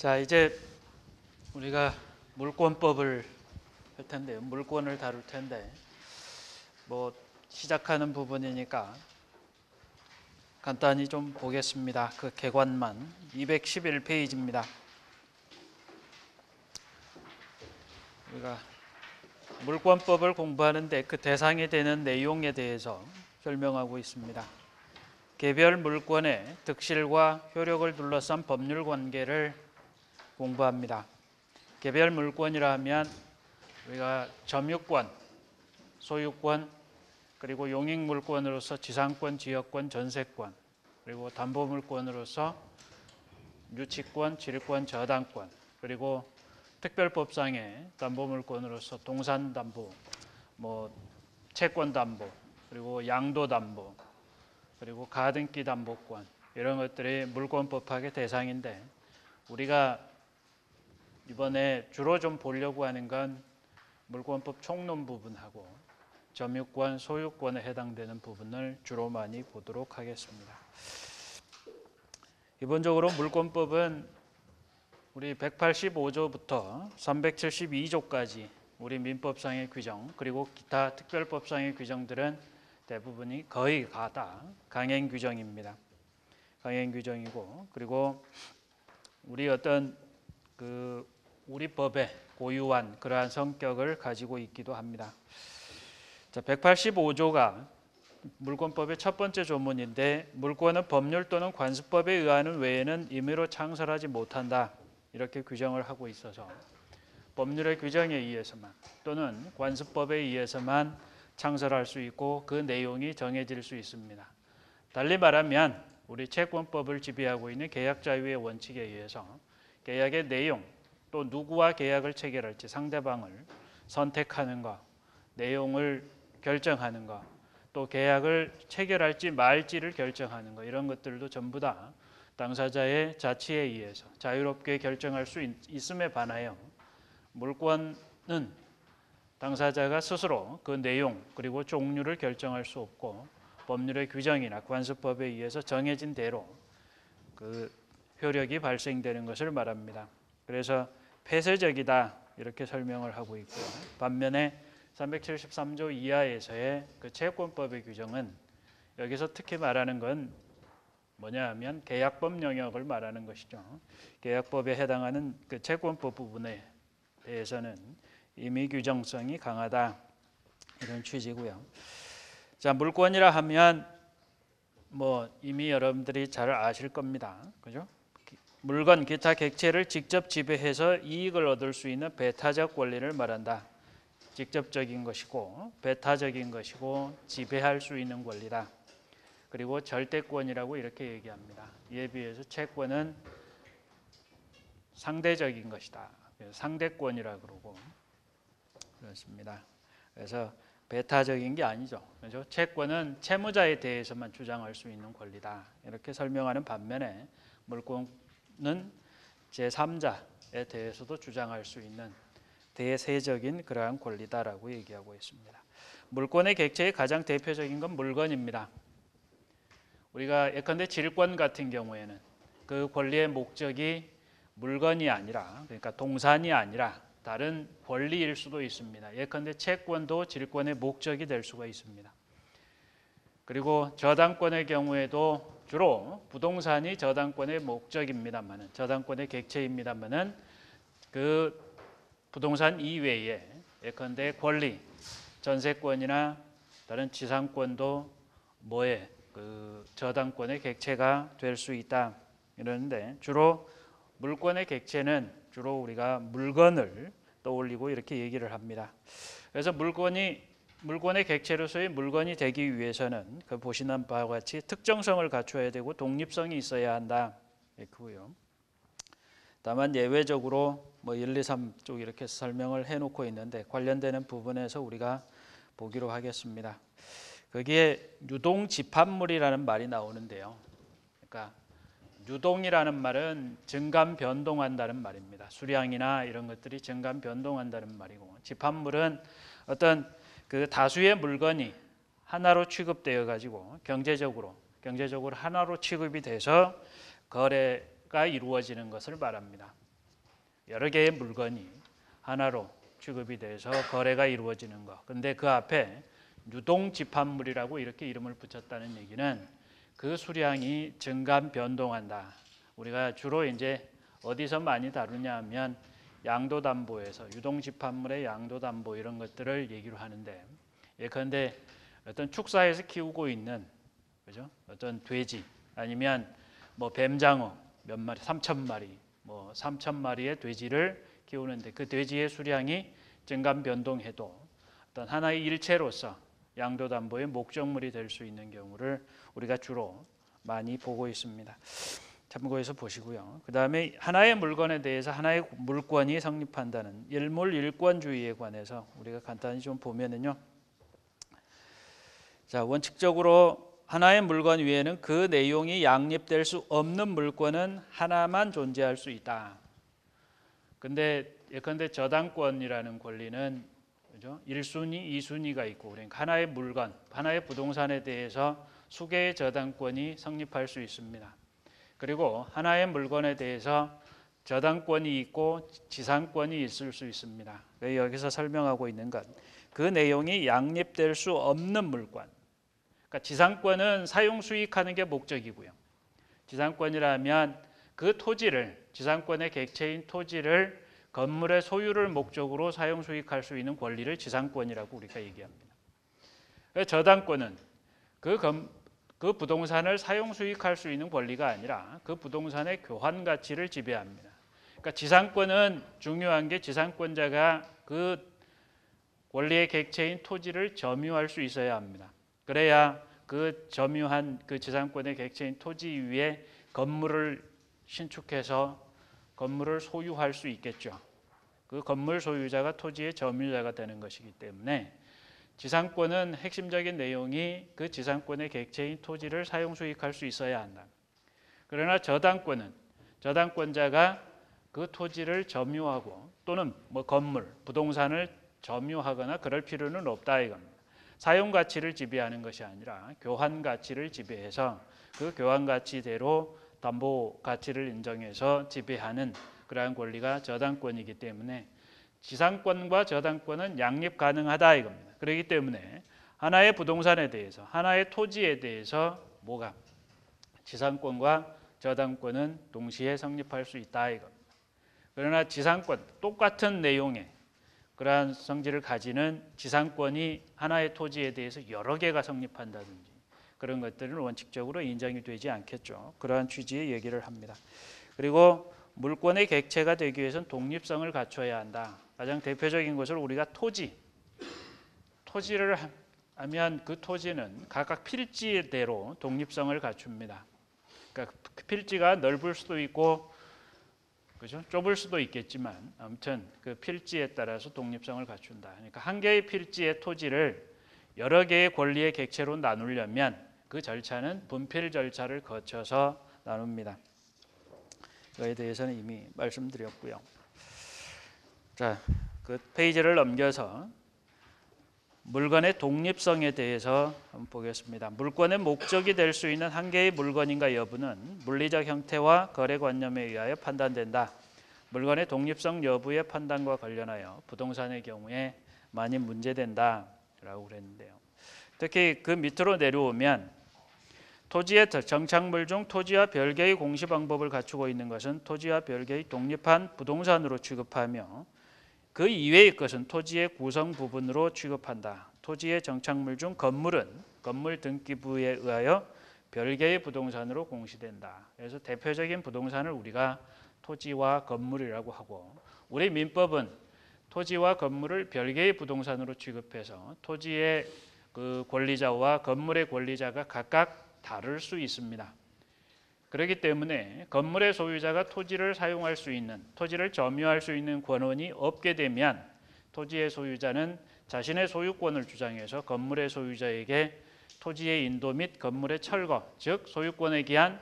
자, 이제 우리가 물권법을 할 텐데요. 물권을 다룰 텐데 뭐 시작하는 부분이니까 간단히 좀 보겠습니다. 그 개관만 211페이지입니다. 우리가 물권법을 공부하는데 그 대상이 되는 내용에 대해서 설명하고 있습니다. 개별 물권의 득실과 효력을 둘러싼 법률 관계를 공부합니다. 개별 물권이라 하면 우리가 점유권, 소유권, 그리고 용익물권으로서 지상권, 지역권, 전세권, 그리고 담보물권으로서 유치권, 질권, 저당권, 그리고 특별법상의 담보물권으로서 동산담보, 채권담보, 그리고 양도담보, 그리고 가등기 담보권 이런 것들이 물권법학의 대상인데 우리가 이번에 주로 좀 보려고 하는 건 물권법 총론 부분하고 점유권, 소유권에 해당되는 부분을 주로 많이 보도록 하겠습니다. 기본적으로 물권법은 우리 185조부터 372조까지 우리 민법상의 규정 그리고 기타 특별법상의 규정들은 대부분이 거의 다 강행 규정입니다. 강행 규정이고 그리고 우리 어떤 우리 법의 고유한 그러한 성격을 가지고 있기도 합니다. 자, 185조가 물권법의 첫 번째 조문인데 물권은 법률 또는 관습법에 의하는 외에는 임의로 창설하지 못한다 이렇게 규정을 하고 있어서 법률의 규정에 의해서만 또는 관습법에 의해서만 창설할 수 있고 그 내용이 정해질 수 있습니다. 달리 말하면 우리 채권법을 지배하고 있는 계약 자유의 원칙에 의해서 계약의 내용 또 누구와 계약을 체결할지 상대방을 선택하는 것, 내용을 결정하는 것, 또 계약을 체결할지 말지를 결정하는 것 이런 것들도 전부 다 당사자의 자치에 의해서 자유롭게 결정할 수 있음에 반하여 물권은 당사자가 스스로 그 내용 그리고 종류를 결정할 수 없고 법률의 규정이나 관습법에 의해서 정해진 대로 그 효력이 발생되는 것을 말합니다. 그래서 폐쇄적이다 이렇게 설명을 하고 있고요. 반면에 373조 이하에서의 그 채권법의 규정은 여기서 특히 말하는 건 뭐냐 하면 계약법 영역을 말하는 것이죠. 계약법에 해당하는 그 채권법 부분에 대해서는 임의 규정성이 강하다 이런 취지고요. 자, 물권이라 하면 이미 여러분들이 잘 아실 겁니다. 그죠? 물건, 기타 객체를 직접 지배해서 이익을 얻을 수 있는 배타적 권리를 말한다. 직접적인 것이고 배타적인 것이고 지배할 수 있는 권리다. 그리고 절대권이라고 이렇게 얘기합니다. 이에 비해서 채권은 상대적인 것이다. 상대권이라고 그러고 그렇습니다. 그래서 배타적인 게 아니죠. 그렇죠? 채권은 채무자에 대해서만 주장할 수 있는 권리다. 이렇게 설명하는 반면에 물권은 제3자에 대해서도 주장할 수 있는 대세적인 그러한 권리다라고 얘기하고 있습니다. 물권의 객체의 가장 대표적인 건 물건입니다. 우리가 예컨대 질권 같은 경우에는 그 권리의 목적이 물건이 아니라 그러니까 동산이 아니라 다른 권리일 수도 있습니다. 예컨대 채권도 질권의 목적이 될 수가 있습니다. 그리고 저당권의 경우에도 주로 부동산이 저당권의 목적입니다만은 저당권의 객체입니다만은 그 부동산 이외에 예컨대 권리, 전세권이나 다른 지상권도 그 저당권의 객체가 될 수 있다 이러는데 주로 물권의 객체는 주로 우리가 물건을 떠올리고 이렇게 얘기를 합니다. 그래서 물건의 객체로서의 물건이 되기 위해서는 그 보시는 바와 같이 특정성을 갖춰야 되고 독립성이 있어야 한다. 이렇고요. 다만 예외적으로 1, 2, 3쪽 이렇게 설명을 해놓고 있는데 관련되는 부분에서 우리가 보기로 하겠습니다. 거기에 유동집합물이라는 말이 나오는데요. 그러니까 유동이라는 말은 증감 변동한다는 말입니다. 수량이나 이런 것들이 증감 변동한다는 말이고 집합물은 어떤 그 다수의 물건이 하나로 취급되어 가지고 경제적으로 하나로 취급이 돼서 거래가 이루어지는 것을 말합니다. 여러 개의 물건이 하나로 취급이 돼서 거래가 이루어지는 것. 근데 그 앞에 유동집합물이라고 이렇게 이름을 붙였다는 얘기는 그 수량이 증감 변동한다. 우리가 주로 이제 어디서 많이 다루냐 하면 양도담보에서 유동집합물의 양도담보 이런 것들을 얘기를 하는데, 예컨대 어떤 축사에서 키우고 있는, 그죠? 어떤 돼지 아니면 뭐 뱀장어 몇 마리, 3,000마리, 뭐 3,000마리의 돼지를 키우는데 그 돼지의 수량이 증감 변동해도 어떤 하나의 일체로서 양도담보의 목적물이 될 수 있는 경우를 우리가 주로 많이 보고 있습니다. 참고해서 보시고요. 그 다음에 하나의 물건에 대해서 하나의 물권이 성립한다는 일물일권주의에 관해서 우리가 간단히 좀 보면은요. 자, 원칙적으로 하나의 물건 위에는 그 내용이 양립될 수 없는 물권은 하나만 존재할 수 있다. 근데 예컨대 저당권이라는 권리는, 그죠? 1순위, 2순위가 있고, 그러니까 하나의 물건, 하나의 부동산에 대해서 수개의 저당권이 성립할 수 있습니다. 그리고 하나의 물건에 대해서 저당권이 있고 지상권이 있을 수 있습니다. 여기서 설명하고 있는 것, 그 내용이 양립될 수 없는 물권. 그러니까 지상권은 사용 수익하는 게 목적이고요. 지상권이라면 그 토지를, 지상권의 객체인 토지를 건물의 소유를 목적으로 사용 수익할 수 있는 권리를 지상권이라고 우리가 얘기합니다. 저당권은 그 부동산을 사용 수익할 수 있는 권리가 아니라 그 부동산의 교환 가치를 지배합니다. 그러니까 지상권은 중요한 게 지상권자가 그 권리의 객체인 토지를 점유할 수 있어야 합니다. 그래야 그 점유한 그 지상권의 객체인 토지 위에 건물을 신축해서 건물을 소유할 수 있겠죠. 그 건물 소유자가 토지의 점유자가 되는 것이기 때문에 지상권은 핵심적인 내용이 그 지상권의 객체인 토지를 사용 수익할 수 있어야 한다. 그러나 저당권은 저당권자가 그 토지를 점유하고 또는 뭐 건물, 부동산을 점유하거나 그럴 필요는 없다 이겁니다. 사용 가치를 지배하는 것이 아니라 교환 가치를 지배해서 그 교환 가치대로 담보 가치를 인정해서 지배하는 그러한 권리가 저당권이기 때문에 지상권과 저당권은 양립 가능하다 이겁니다. 그렇기 때문에 하나의 부동산에 대해서, 하나의 토지에 대해서 뭐가 지상권과 저당권은 동시에 성립할 수 있다 이겁니다. 그러나 지상권, 똑같은 내용의 그러한 성질을 가지는 지상권이 하나의 토지에 대해서 여러 개가 성립한다든지 그런 것들은 원칙적으로 인정이 되지 않겠죠. 그러한 취지의 얘기를 합니다. 그리고 물권의 객체가 되기 위해서는 독립성을 갖춰야 한다. 가장 대표적인 것을 우리가 토지를 하면 그 토지는 각각 필지대로 독립성을 갖춥니다. 그러니까 필지가 넓을 수도 있고, 그죠? 좁을 수도 있겠지만 아무튼 그 필지에 따라서 독립성을 갖춘다. 그러니까 한 개의 필지의 토지를 여러 개의 권리의 객체로 나누려면 그 절차는 분필 절차를 거쳐서 나눕니다. 그에 대해서는 이미 말씀드렸고요. 자, 그 페이지를 넘겨서 물건의 독립성에 대해서 한번 보겠습니다. 물권의 목적이 될 수 있는 한 개의 물건인가 여부는 물리적 형태와 거래관념에 의하여 판단된다. 물건의 독립성 여부의 판단과 관련하여 부동산의 경우에 많이 문제된다라고 그랬는데요. 특히 그 밑으로 내려오면 토지의 정착물 중 토지와 별개의 공시 방법을 갖추고 있는 것은 토지와 별개의 독립한 부동산으로 취급하며 그 이외의 것은 토지의 구성 부분으로 취급한다. 토지의 정착물 중 건물은 건물 등기부에 의하여 별개의 부동산으로 공시된다. 그래서 대표적인 부동산을 우리가 토지와 건물이라고 하고, 우리 민법은 토지와 건물을 별개의 부동산으로 취급해서 토지의 그 권리자와 건물의 권리자가 각각 다를 수 있습니다. 그렇기 때문에 건물의 소유자가 토지를 사용할 수 있는, 토지를 점유할 수 있는 권한이 없게 되면 토지의 소유자는 자신의 소유권을 주장해서 건물의 소유자에게 토지의 인도 및 건물의 철거, 즉 소유권에 기한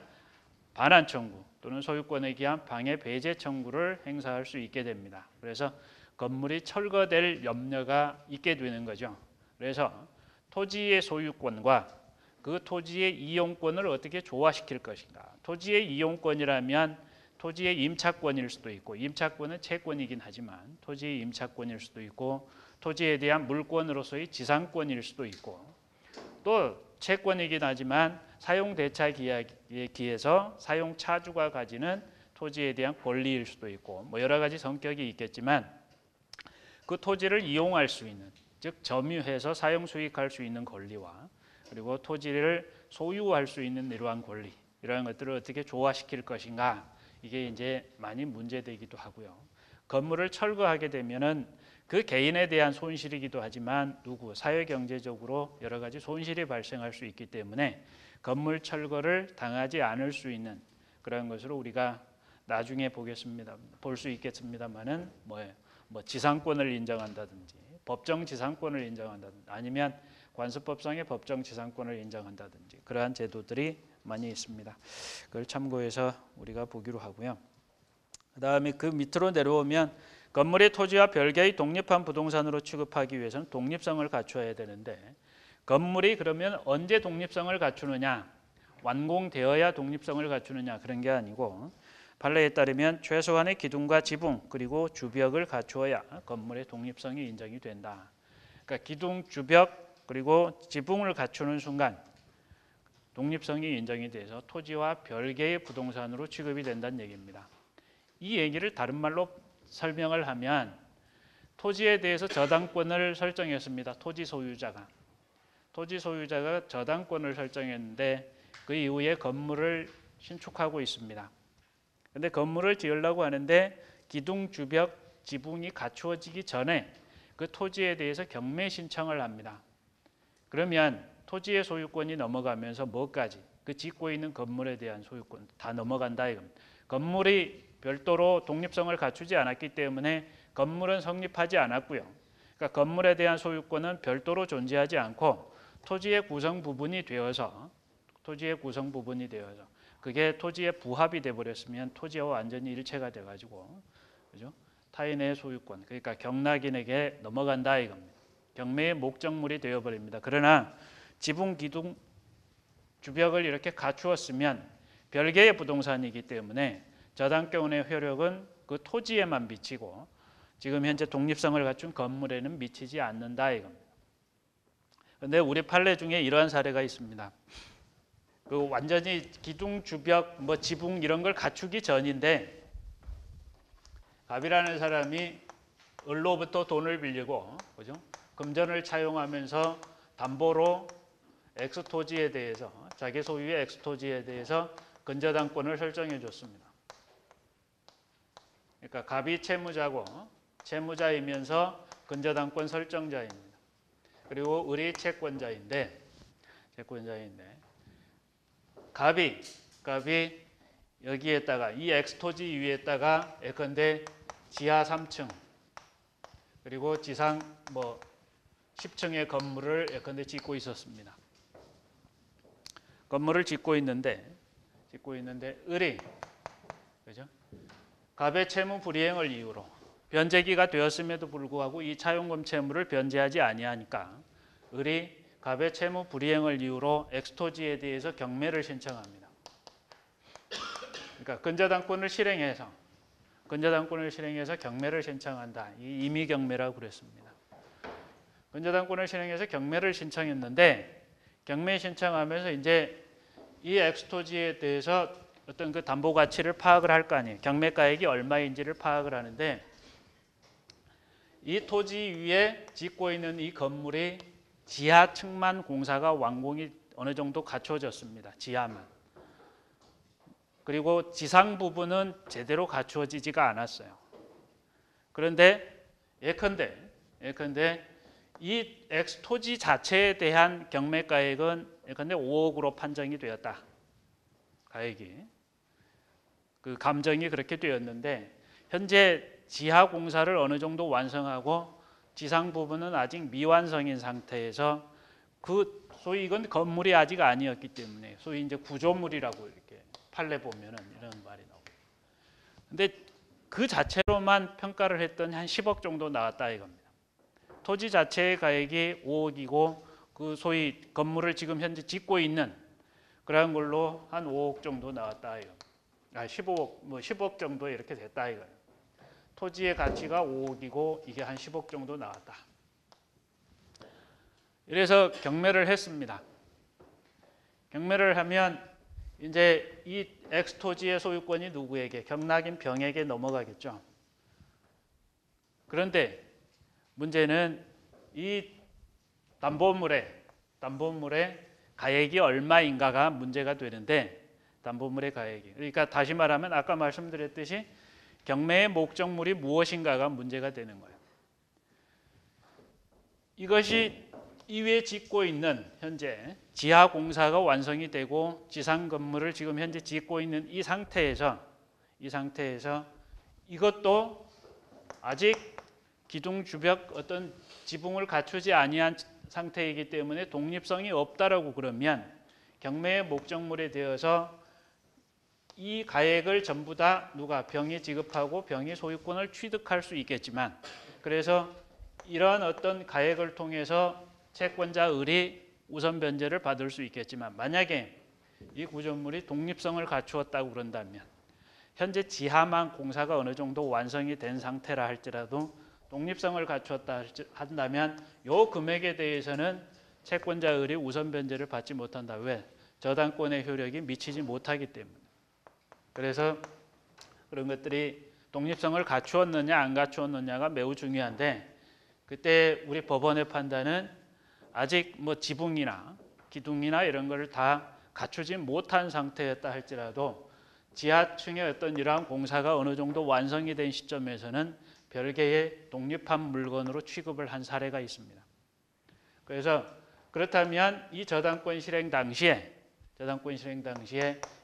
반환 청구 또는 소유권에 기한 방해 배제 청구를 행사할 수 있게 됩니다. 그래서 건물이 철거될 염려가 있게 되는 거죠. 그래서 토지의 소유권과 그 토지의 이용권을 어떻게 조화시킬 것인가. 토지의 이용권이라면 토지의 임차권일 수도 있고, 임차권은 채권이긴 하지만 토지의 임차권일 수도 있고, 토지에 대한 물권으로서의 지상권일 수도 있고, 또 채권이긴 하지만 사용대차 계약에 기해서 사용차주가 가지는 토지에 대한 권리일 수도 있고, 뭐 여러 가지 성격이 있겠지만 그 토지를 이용할 수 있는, 즉 점유해서 사용 수익할 수 있는 권리와 그리고 토지를 소유할 수 있는 이러한 권리, 이러한 것들을 어떻게 조화시킬 것인가, 이게 이제 많이 문제되기도 하고요. 건물을 철거하게 되면은 그 개인에 대한 손실이기도 하지만 사회경제적으로 여러 가지 손실이 발생할 수 있기 때문에 건물 철거를 당하지 않을 수 있는 그런 것으로 우리가 나중에 볼 수 있겠습니다만은 뭐 지상권을 인정한다든지 법정 지상권을 인정한다든지 아니면 관습법상의 법정 지상권을 인정한다든지 그러한 제도들이 많이 있습니다. 그걸 참고해서 우리가 보기로 하고요. 그다음에 그 밑으로 내려오면 건물의 토지와 별개의 독립한 부동산으로 취급하기 위해서는 독립성을 갖춰야 되는데, 건물이 그러면 언제 독립성을 갖추느냐, 완공되어야 독립성을 갖추느냐, 그런 게 아니고 판례에 따르면 최소한의 기둥과 지붕 그리고 주벽을 갖추어야 건물의 독립성이 인정이 된다. 그러니까 기둥, 주벽 그리고 지붕을 갖추는 순간 독립성이 인정이 돼서 토지와 별개의 부동산으로 취급이 된다는 얘기입니다. 이 얘기를 다른 말로 설명을 하면 토지에 대해서 저당권을 설정했습니다. 토지 소유자가 저당권을 설정했는데 그 이후에 건물을 신축하고 있습니다. 그런데 건물을 지으려고 하는데 기둥, 주벽, 지붕이 갖추어지기 전에 그 토지에 대해서 경매 신청을 합니다. 그러면 토지의 소유권이 넘어가면서 뭐까지? 그 짓고 있는 건물에 대한 소유권 다 넘어간다 이겁니다. 건물이 별도로 독립성을 갖추지 않았기 때문에 건물은 성립하지 않았고요. 그러니까 건물에 대한 소유권은 별도로 존재하지 않고 토지의 구성 부분이 되어서 그게 토지의 부합이 돼 버렸으면 토지와 완전히 일체가 돼 가지고, 그죠? 타인의 소유권, 그러니까 경락인에게 넘어간다 이겁니다. 경매의 목적물이 되어 버립니다. 그러나 지붕, 기둥, 주벽을 이렇게 갖추었으면 별개의 부동산이기 때문에 저당권의 효력은 그 토지에만 미치고 지금 현재 독립성을 갖춘 건물에는 미치지 않는다 이겁니다. 그런데 우리 판례 중에 이러한 사례가 있습니다. 그 완전히 기둥, 주벽, 뭐 지붕 이런 걸 갖추기 전인데 갑이라는 사람이 을로부터 돈을 빌리고, 그죠? 금전을 차용하면서 담보로 엑스토지에 대해서, 자기 소유의 엑스토지에 대해서 근저당권을 설정해 줬습니다. 그러니까 갑이 채무자이면서 근저당권 설정자입니다. 그리고 을이 채권자인데 갑이 여기에다가 이 엑스토지 위에다가 예컨대 지하 3층 그리고 지상 10층의 건물을 예컨대 짓고 있었습니다. 건물을 짓고 있는데 을이, 그죠? 갑의 채무 불이행을 이유로 변제기가 되었음에도 불구하고 이 차용금 채무를 변제하지 아니하니까 을이 갑의 채무 불이행을 이유로 엑스토지에 대해서 경매를 신청합니다. 그러니까 근저당권을 실행해서 경매를 신청한다. 이 임의경매라고 그랬습니다. 근저당권을 실행해서 경매를 신청했는데 경매 신청하면서 이제 이 엑스토지에 대해서 어떤 그 담보 가치를 파악을 할 거 아니에요. 경매가액이 얼마인지를 파악을 하는데 이 토지 위에 짓고 있는 이 건물이 지하층만 공사가 완공이 어느 정도 갖춰졌습니다. 지하만. 그리고 지상 부분은 제대로 갖추어지지가 않았어요. 그런데 예컨대 이 엑스토지 자체에 대한 경매가액은 예컨대 5억으로 판정이 되었다. 가액이. 그 감정이 그렇게 되었는데 현재 지하 공사를 어느 정도 완성하고 지상 부분은 아직 미완성인 상태에서 그 소위 이건 건물이 아직 아니었기 때문에 소위 이제 구조물이라고 이렇게 판례 보면은 이런 말이 나옵니다. 근데 그 자체로만 평가를 했더니 한 10억 정도 나왔다 이겁니다. 토지 자체의 가액이 5억이고 그 소위 건물을 지금 현재 짓고 있는 그런 걸로 한 5억 정도 나왔다 이겁니다. 15억, 뭐 10억 정도 이렇게 됐다 이거예요. 토지의 가치가 5억이고 이게 한 10억 정도 나왔다. 이래서 경매를 했습니다. 경매를 하면 이제 이 X 토지의 소유권이 누구에게? 경락인 병에게 넘어가겠죠. 그런데 문제는 이 담보물의 가액이 얼마인가가 문제가 되는데, 담보물의 가액이, 그러니까 다시 말하면 아까 말씀드렸듯이 경매의 목적물이 무엇인가가 문제가 되는 거예요. 이것이 이외에 짓고 있는 현재 지하 공사가 완성이 되고 지상 건물을 지금 현재 짓고 있는 이 상태에서 이것도 아직 기둥 주벽 어떤 지붕을 갖추지 아니한 상태이기 때문에 독립성이 없다라고 그러면 경매의 목적물에 대해서 이 가액을 전부 다 누가 병이 지급하고 병이 소유권을 취득할 수 있겠지만, 그래서 이러한 어떤 가액을 통해서 채권자 을이 우선 변제를 받을 수 있겠지만, 만약에 이 구조물이 독립성을 갖추었다고 그런다면 현재 지하만 공사가 어느 정도 완성이 된 상태라 할지라도 독립성을 갖추었다 한다면 이 금액에 대해서는 채권자 을이 우선 변제를 받지 못한다. 왜? 저당권의 효력이 미치지 못하기 때문에. 그래서 그런 것들이 독립성을 갖추었느냐 안 갖추었느냐가 매우 중요한데, 그때 우리 법원의 판단은 아직 뭐 지붕이나 기둥이나 이런 걸 다 갖추지 못한 상태였다 할지라도 지하층의 어떤 이러한 공사가 어느 정도 완성이 된 시점에서는 별개의 독립한 물건으로 취급을 한 사례가 있습니다. 그래서 그렇다면 이 저당권 실행 당시에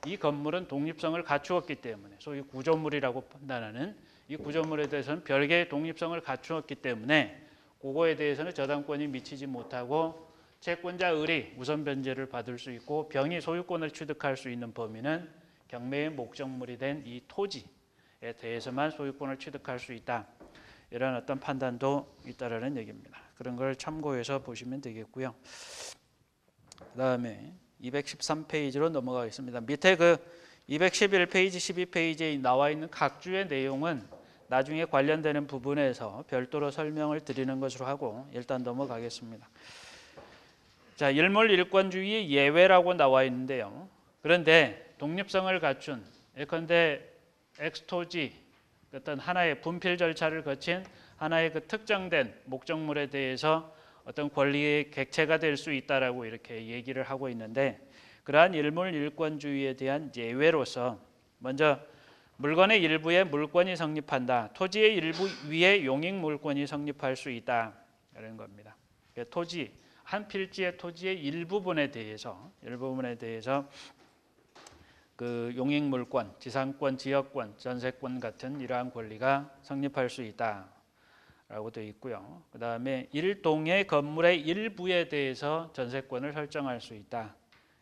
이 건물은 독립성을 갖추었기 때문에, 소위 구조물이라고 판단하는 이 구조물에 대해서는 별개의 독립성을 갖추었기 때문에 그거에 대해서는 저당권이 미치지 못하고 채권자 을이 우선 변제를 받을 수 있고 병이 소유권을 취득할 수 있는 범위는 경매의 목적물이 된 이 토지에 대해서만 소유권을 취득할 수 있다. 이런 어떤 판단도 있다라는 얘기입니다. 그런 걸 참고해서 보시면 되겠고요. 그다음에 213페이지로 넘어가겠습니다. 밑에 그 211페이지, 12페이지에 나와 있는 각주의 내용은 나중에 관련되는 부분에서 별도로 설명을 드리는 것으로 하고 일단 넘어가겠습니다. 자, 일몰일권주의 예외라고 나와 있는데요. 그런데 독립성을 갖춘 예컨대 X토지 어떤 하나의 분필 절차를 거친 하나의 그 특정된 목적물에 대해서 어떤 권리의 객체가 될 수 있다라고 이렇게 얘기를 하고 있는데, 그러한 일몰일권주의에 대한 예외로서 먼저 물건의 일부에 물권이 성립한다. 토지의 일부 위에 용익 물권이 성립할 수 있다. 이런 겁니다. 토지 한 필지의 토지의 일부분에 대해서 그 용익 물권, 지상권, 지역권, 전세권 같은 이러한 권리가 성립할 수 있다라고 되어 있고요. 그다음에 일동의 건물의 일부에 대해서 전세권을 설정할 수 있다.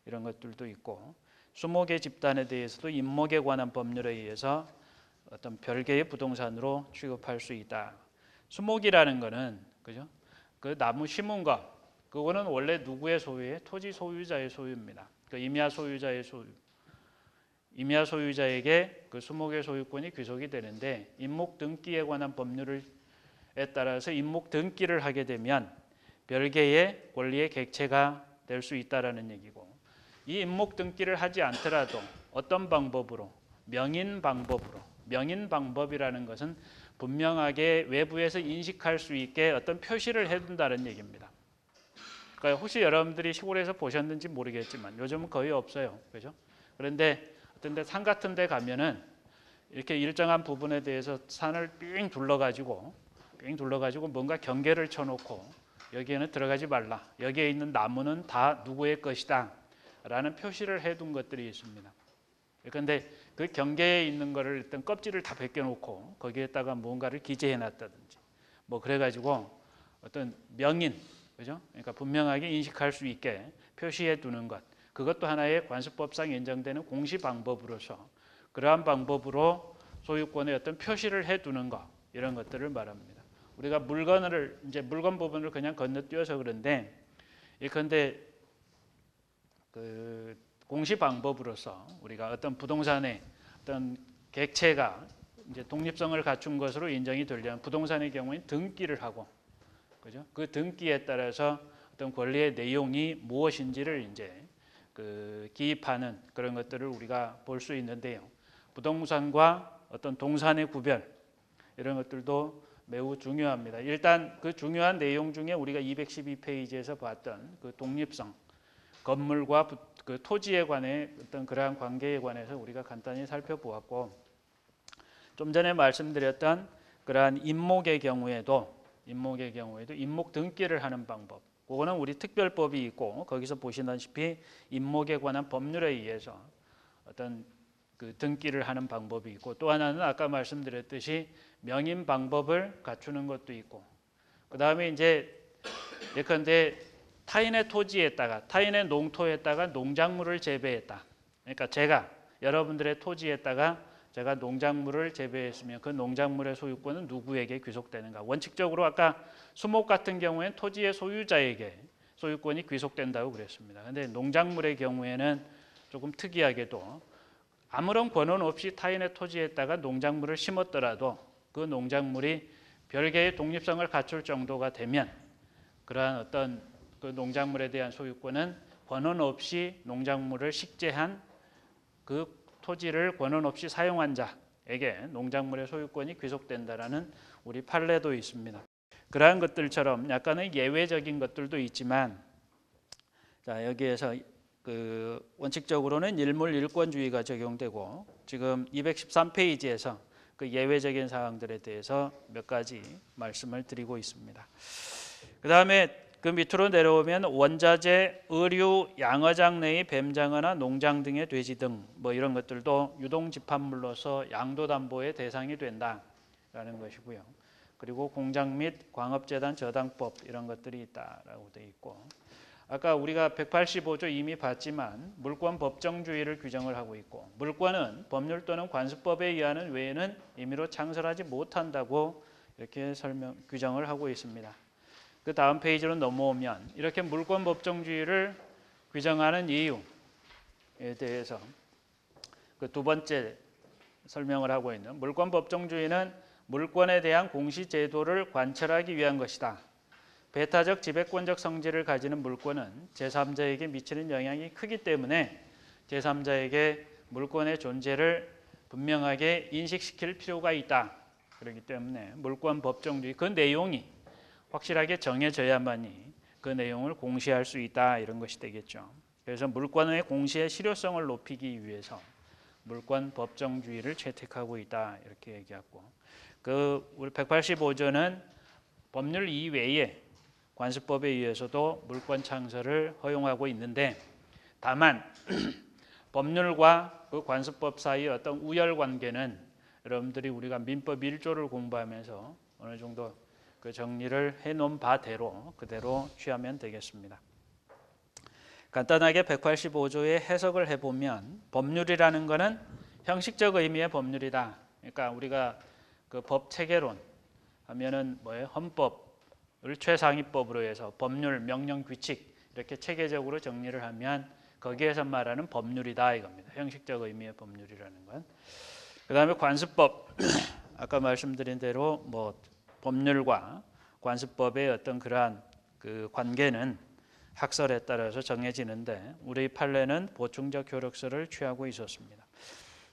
이런 것들도 있고, 수목의 집단에 대해서도 임목에 관한 법률에 의해서 어떤 별개의 부동산으로 취급할 수 있다. 수목이라는 거는 그죠? 그 나무 심은 거, 그거는 원래 누구의 소유예요? 토지 소유자의 소유입니다. 그 임야 소유자의 소유. 임야 소유자에게 그 수목의 소유권이 귀속이 되는데, 임목 등기에 관한 법률에 따라서 임목 등기를 하게 되면 별개의 권리의 객체가 될 수 있다라는 얘기고, 이 임목 등기를 하지 않더라도 어떤 방법으로 명인 방법이라는 것은 분명하게 외부에서 인식할 수 있게 어떤 표시를 해둔다는 얘기입니다. 그러니까 혹시 여러분들이 시골에서 보셨는지 모르겠지만 요즘은 거의 없어요, 그죠? 그런데 어떤 데 산 같은 데 가면은 이렇게 일정한 부분에 대해서 산을 삥 둘러가지고 뭔가 경계를 쳐놓고 여기에는 들어가지 말라, 여기에 있는 나무는 다 누구의 것이다 라는 표시를 해둔 것들이 있습니다. 그런데 그 경계에 있는 거를 일단 껍질을 다 벗겨놓고 거기에다가 뭔가를 기재해놨다든지 뭐 그래가지고 어떤 명인, 그죠? 그러니까 분명하게 인식할 수 있게 표시해두는 것, 그것도 하나의 관습법상 인정되는 공시 방법으로서 그러한 방법으로 소유권의 어떤 표시를 해두는 것, 이런 것들을 말합니다. 우리가 물건 부분을 그냥 건너뛰어서 그런데 예컨대 그 공시 방법으로서 우리가 어떤 부동산의 어떤 객체가 이제 독립성을 갖춘 것으로 인정이 되려면 부동산의 경우에는 등기를 하고, 그죠? 그 등기에 따라서 어떤 권리의 내용이 무엇인지를 이제 기입하는 그런 것들을 우리가 볼 수 있는데요. 부동산과 어떤 동산의 구별 이런 것들도 매우 중요합니다. 일단 그 중요한 내용 중에 우리가 212페이지에서 봤던 그 독립성, 건물과 그 토지에 관해 어떤 그러한 관계에 관해서 우리가 간단히 살펴보았고, 좀 전에 말씀드렸던 그러한 임목의 경우에도 임목 등기를 하는 방법, 그거는 우리 특별법이 있고 거기서 보시다시피 임목에 관한 법률에 의해서 어떤 그 등기를 하는 방법이 있고, 또 하나는 아까 말씀드렸듯이 명인 방법을 갖추는 것도 있고, 그 다음에 이제 예컨대 타인의 토지에다가 타인의 농토에다가 농작물을 재배했다. 그러니까 제가 여러분들의 토지에다가 제가 농작물을 재배했으면 그 농작물의 소유권은 누구에게 귀속되는가? 원칙적으로 아까 수목 같은 경우에는 토지의 소유자에게 소유권이 귀속된다고 그랬습니다. 그런데 농작물의 경우에는 조금 특이하게도 아무런 권한 없이 타인의 토지에다가 농작물을 심었더라도 그 농작물이 별개의 독립성을 갖출 정도가 되면 그러한 어떤 그 농작물에 대한 소유권은 권한 없이 농작물을 식재한 그 토지를 권한 없이 사용한 자에게 농작물의 소유권이 귀속된다라는 우리 판례도 있습니다. 그러한 것들처럼 약간의 예외적인 것들도 있지만, 자 여기에서 그 원칙적으로는 일물일권주의가 적용되고, 지금 213페이지에서 그 예외적인 사항들에 대해서 몇 가지 말씀을 드리고 있습니다. 그 다음에 그 밑으로 내려오면 원자재, 의류, 양어장 내의 뱀장어나 농장 등의 돼지 등 뭐 이런 것들도 유동집합물로서 양도담보의 대상이 된다라는 것이고요. 그리고 공장 및 광업재단 저당법 이런 것들이 있다라고 되어 있고, 아까 우리가 185조 이미 봤지만 물권 법정주의를 규정을 하고 있고, 물권은 법률 또는 관습법에 의하는 외에는 임의로 창설하지 못한다고 이렇게 규정을 하고 있습니다. 그 다음 페이지로 넘어오면 이렇게 물권 법정주의를 규정하는 이유에 대해서 그 두 번째 설명을 하고 있는, 물권 법정주의는 물권에 대한 공시제도를 관철하기 위한 것이다. 배타적 지배권적 성질을 가지는 물권은 제3자에게 미치는 영향이 크기 때문에 제3자에게 물권의 존재를 분명하게 인식시킬 필요가 있다. 그렇기 때문에 물권 법정주의 그 내용이 확실하게 정해져야만이 그 내용을 공시할 수 있다, 이런 것이 되겠죠. 그래서 물권의 공시의 실효성을 높이기 위해서 물권 법정주의를 채택하고 있다, 이렇게 얘기하고, 그 우리 185조는 법률 이외에 관습법에 의해서도 물권 창설을 허용하고 있는데, 다만 법률과 그 관습법 사이의 어떤 우열 관계는 여러분들이 우리가 민법 1조를 공부하면서 어느 정도 그 정리를 해놓은 바대로 그대로 취하면 되겠습니다. 간단하게 185조의 해석을 해보면, 법률이라는 것은 형식적 의미의 법률이다. 그러니까 우리가 그 법 체계론 하면은 뭐예요? 헌법을 최상위법으로 해서 법률, 명령, 규칙 이렇게 체계적으로 정리를 하면 거기에서 말하는 법률이다 이겁니다. 형식적 의미의 법률이라는 건. 그 다음에 관습법, 아까 말씀드린 대로 뭐 법률과 관습법의 어떤 그러한 그 관계는 학설에 따라서 정해지는데, 우리 판례는 보충적 효력서를 취하고 있었습니다.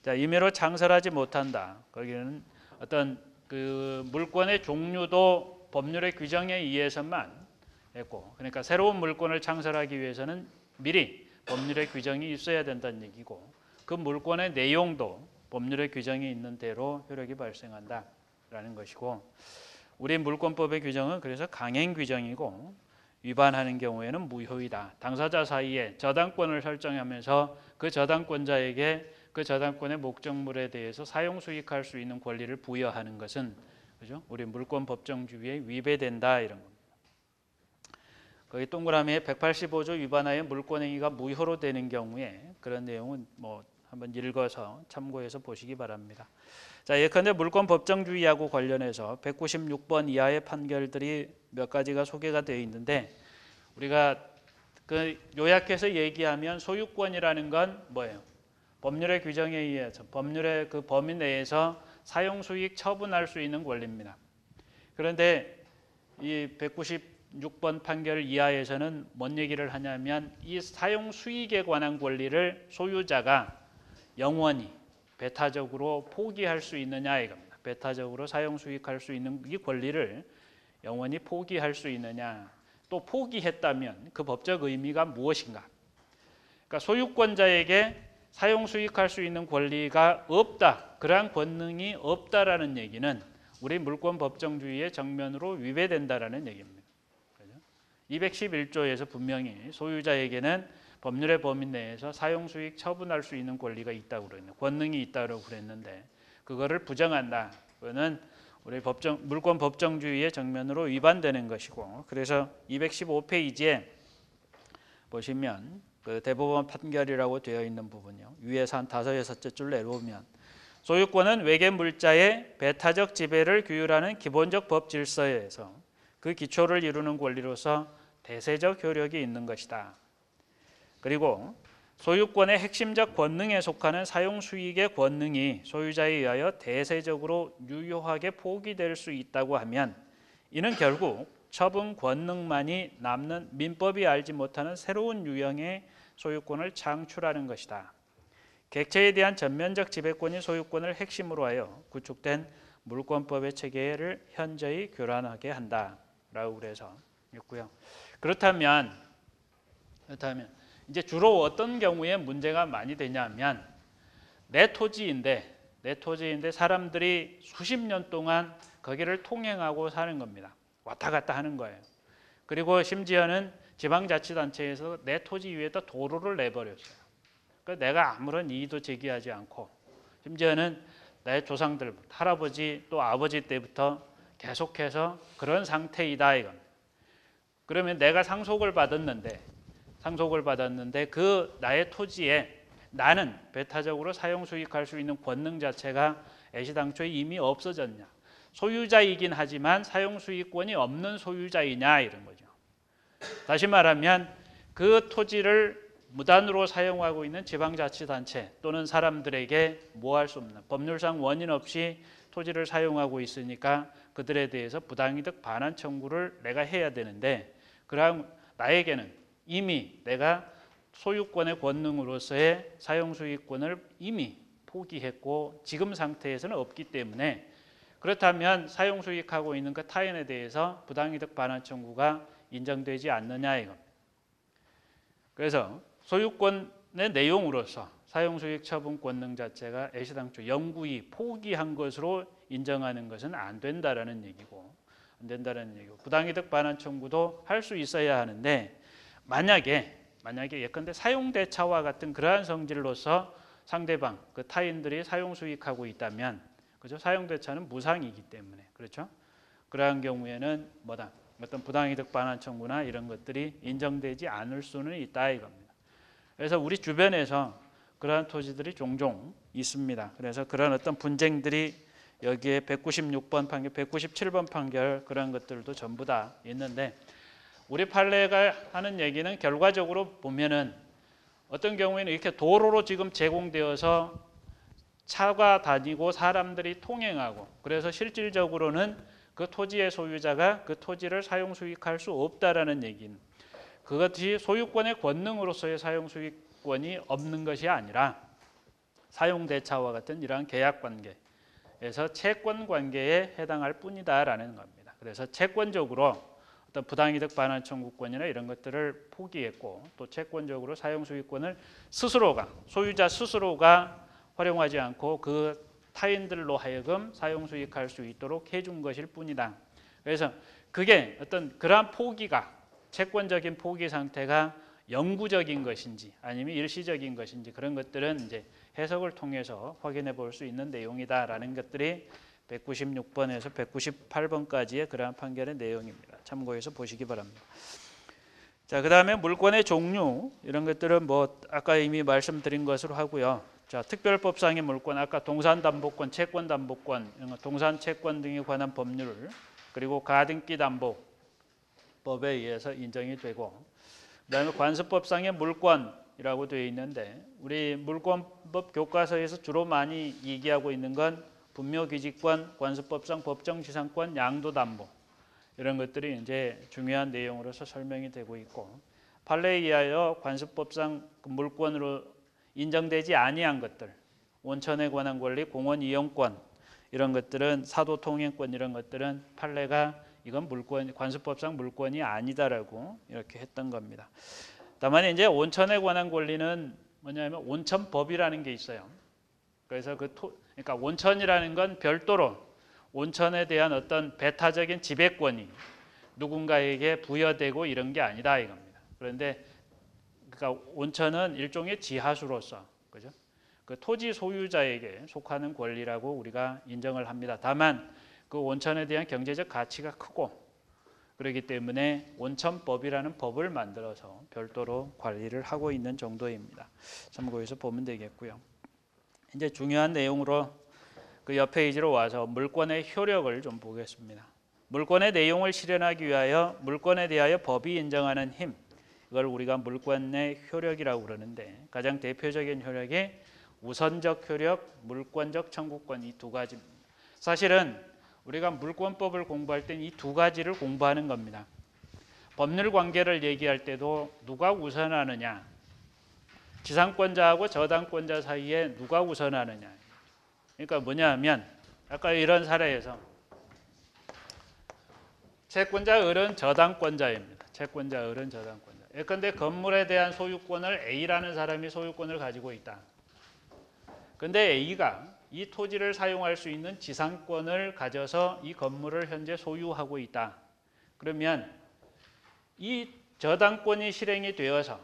자, 임의로 창설하지 못한다. 거기는 어떤 그 물권의 종류도 법률의 규정에 의해서만 했고, 그러니까 새로운 물권을 창설하기 위해서는 미리 법률의 규정이 있어야 된다는 얘기고, 그 물권의 내용도 법률의 규정이 있는 대로 효력이 발생한다라는 것이고, 우리 물권법의 규정은 그래서 강행 규정이고 위반하는 경우에는 무효이다. 당사자 사이에 저당권을 설정하면서 그 저당권자에게 그 저당권의 목적물에 대해서 사용 수익할 수 있는 권리를 부여하는 것은, 그죠? 우리 물권 법정주의에 위배된다, 이런 겁니다. 거기 동그라미에 185조 위반하여 물권행위가 무효로 되는 경우에 그런 내용은 뭐 한번 읽어서 참고해서 보시기 바랍니다. 자, 예컨대 물권 법정주의하고 관련해서 196번 이하의 판결들이 몇 가지가 소개가 되어 있는데, 우리가 그 요약해서 얘기하면 소유권이라는 건 뭐예요? 법률의 규정에 의해서 법률의 그 범위 내에서 사용수익 처분할 수 있는 권리입니다. 그런데 이 196번 판결 이하에서는 뭔 얘기를 하냐면 이 사용수익에 관한 권리를 소유자가 영원히 배타적으로 포기할 수 있느냐 이겁니다. 배타적으로 사용수익할 수 있는 이 권리를 영원히 포기할 수 있느냐, 또 포기했다면 그 법적 의미가 무엇인가. 그러니까 소유권자에게 사용수익할 수 있는 권리가 없다, 그러한 권능이 없다라는 얘기는 우리 물권 법정주의의 정면으로 위배된다라는 얘기입니다. 211조에서 분명히 소유자에게는 법률의 범위 내에서 사용수익 처분할 수 있는 권리가 있다고 그랬는데, 권능이 있다고 그랬는데 그거를 부정한다. 그거는 우리 물권 법정주의의 정면으로 위반되는 것이고, 그래서 215페이지에 보시면 그 대법원 판결이라고 되어 있는 부분이요. 위에서 한 5-6째 줄 내려오면 소유권은 외계 물자의 배타적 지배를 규율하는 기본적 법 질서에서 그 기초를 이루는 권리로서 대세적 효력이 있는 것이다. 그리고 소유권의 핵심적 권능에 속하는 사용수익의 권능이 소유자에 의하여 대세적으로 유효하게 포기될 수 있다고 하면 이는 결국 처분 권능만이 남는 민법이 알지 못하는 새로운 유형의 소유권을 창출하는 것이다. 객체에 대한 전면적 지배권이 소유권을 핵심으로 하여 구축된 물권법의 체계를 현저히 교란하게 한다라고 그래서 있고요. 그렇다면 이제 주로 어떤 경우에 문제가 많이 되냐면 내 토지인데 사람들이 수십 년 동안 거기를 통행하고 사는 겁니다. 왔다 갔다 하는 거예요. 그리고 심지어는 지방자치단체에서 내 토지 위에다 도로를 내버렸어요. 그러니까 내가 아무런 이의도 제기하지 않고, 심지어는 내 조상들, 할아버지 또 아버지 때부터 계속해서 그런 상태이다 이겁니다. 그러면 내가 상속을 받았는데 그 나의 토지에 나는 배타적으로 사용수익할 수 있는 권능 자체가 애시당초에 이미 없어졌냐, 소유자이긴 하지만 사용수익권이 없는 소유자이냐 이런 거죠. 다시 말하면 그 토지를 무단으로 사용하고 있는 지방자치단체 또는 사람들에게 뭐 할 수 없는, 법률상 원인 없이 토지를 사용하고 있으니까 그들에 대해서 부당이득 반환 청구를 내가 해야 되는데, 그럼 나에게는 이미 내가 소유권의 권능으로서의 사용수익권을 이미 포기했고 지금 상태에서는 없기 때문에, 그렇다면 사용수익하고 있는 그 타인에 대해서 부당이득 반환 청구가 인정되지 않느냐 이겁니다. 그래서 소유권의 내용으로서 사용수익 처분 권능 자체가 애시당초 영구히 포기한 것으로 인정하는 것은 안 된다라는 얘기고, 부당이득 반환 청구도 할 수 있어야 하는데, 만약에 예컨대 사용대차와 같은 그러한 성질로서 상대방 그 타인들이 사용수익하고 있다면, 그죠? 사용대차는 무상이기 때문에, 그렇죠? 그러한 경우에는 어떤 부당이득 반환 청구나 이런 것들이 인정되지 않을 수는 있다 이겁니다. 그래서 우리 주변에서 그러한 토지들이 종종 있습니다. 그래서 그런 어떤 분쟁들이 여기에 196번 판결, 197번 판결 그런 것들도 전부 다 있는데, 우리 판례가 하는 얘기는 결과적으로 보면은 어떤 경우에는 이렇게 도로로 지금 제공되어서 차가 다니고 사람들이 통행하고, 그래서 실질적으로는 그 토지의 소유자가 그 토지를 사용수익할 수 없다라는 얘기는, 그것이 소유권의 권능으로서의 사용수익권이 없는 것이 아니라 사용대차와 같은 이러한 계약관계에서 채권관계에 해당할 뿐이다라는 겁니다. 그래서 채권적으로 어떤 부당이득 반환 청구권이나 이런 것들을 포기했고, 또 채권적으로 사용수익권을 소유자 스스로가 활용하지 않고 그 타인들로 하여금 사용수익할 수 있도록 해준 것일 뿐이다. 그래서 그게 어떤 그러한 포기가, 채권적인 포기 상태가 영구적인 것인지 아니면 일시적인 것인지, 그런 것들은 이제 해석을 통해서 확인해 볼 수 있는 내용이다라는 것들이 196번에서 198번까지의 그러한 판결의 내용입니다. 참고해서 보시기 바랍니다. 자, 그다음에 물권의 종류 이런 것들은 아까 이미 말씀드린 것으로 하고요. 자, 특별법상의 물권, 아까 동산담보권, 채권담보권, 동산채권 등에 관한 법률, 그리고 가등기담보법에 의해서 인정이 되고, 그다음에 관습법상의 물권, 물권이라고 되어 있는데 우리 물권법 교과서에서 주로 많이 얘기하고 있는 건 분묘기지권, 관습법상 법정지상권, 양도담보 이런 것들이 이제 중요한 내용으로서 설명이 되고 있고 판례에 의하여 관습법상 물권으로 인정되지 아니한 것들, 온천에 관한 권리, 공원 이용권 이런 것들은 사도 통행권 이런 것들은 판례가 이건 물권 관습법상 물권이 아니다라고 이렇게 했던 겁니다. 다만 이제 온천에 관한 권리는 뭐냐면 온천법이라는 게 있어요. 그래서 그러니까 온천이라는 건 별도로 온천에 대한 어떤 배타적인 지배권이 누군가에게 부여되고 이런 게 아니다 이겁니다. 그런데 그러니까 온천은 일종의 지하수로서 그죠? 그 토지 소유자에게 속하는 권리라고 우리가 인정을 합니다. 다만 그 온천에 대한 경제적 가치가 크고 그렇기 때문에 온천법이라는 법을 만들어서 별도로 관리를 하고 있는 정도입니다. 참고해서 보면 되겠고요. 이제 중요한 내용으로 그 옆 페이지로 와서 물권의 효력을 좀 보겠습니다. 물권의 내용을 실현하기 위하여 물권에 대하여 법이 인정하는 힘 이걸 우리가 물권의 효력이라고 그러는데 가장 대표적인 효력이 우선적 효력, 물권적 청구권 이 두 가지입니다. 사실은 우리가 물권법을 공부할 땐 이 두 가지를 공부하는 겁니다. 법률 관계를 얘기할 때도 누가 우선하느냐, 지상권자하고 저당권자 사이에 누가 우선하느냐. 그러니까 뭐냐 하면 아까 이런 사례에서 채권자 을은 저당권자입니다. 채권자 을은 저당권자. 예컨대 건물에 대한 소유권을 A라는 사람이 소유권을 가지고 있다. 근데 A가 이 토지를 사용할 수 있는 지상권을 가져서 이 건물을 현재 소유하고 있다. 그러면 이 저당권이 실행이 되어서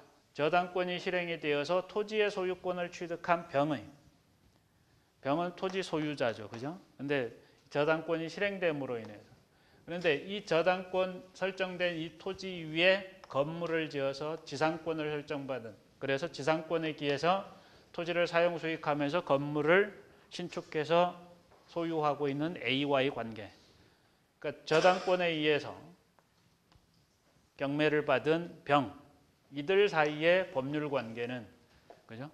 토지의 소유권을 취득한 병은 토지 소유자죠. 그죠? 근데 저당권이 실행됨으로 인해서 그런데 이 저당권 설정된 이 토지 위에 건물을 지어서 지상권을 설정받은 그래서 지상권에 기해서 토지를 사용 수익하면서 건물을 신축해서 소유하고 있는 A와의 관계. 그러니까 저당권에 의해서 경매를 받은 병 이들 사이의 법률 관계는 그죠?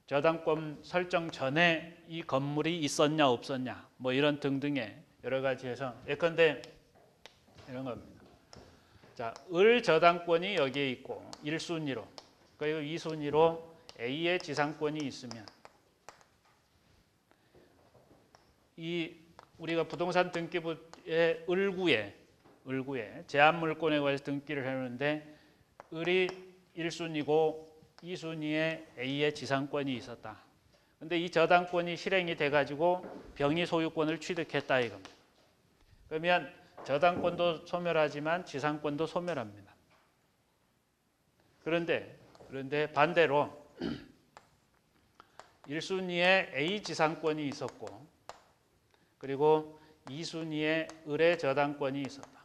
저당권 설정 전에 이 건물이 있었냐 없었냐 뭐 이런 등등의 여러 가지에서 예컨대 이런 겁니다. 자, 을 저당권이 여기에 있고 1순위로 그리고 2순위로 A의 지상권이 있으면 이 우리가 부동산 등기부의 을구에 제한물권에 관해서 등기를 해놓는데 을이 1순위고 2순위에 A의 지상권이 있었다. 근데 이 저당권이 실행이 돼가지고 병이 소유권을 취득했다 이겁니다. 그러면 저당권도 소멸하지만 지상권도 소멸합니다. 그런데 반대로 1순위에 A 지상권이 있었고 그리고 2순위에 을의 저당권이 있었다.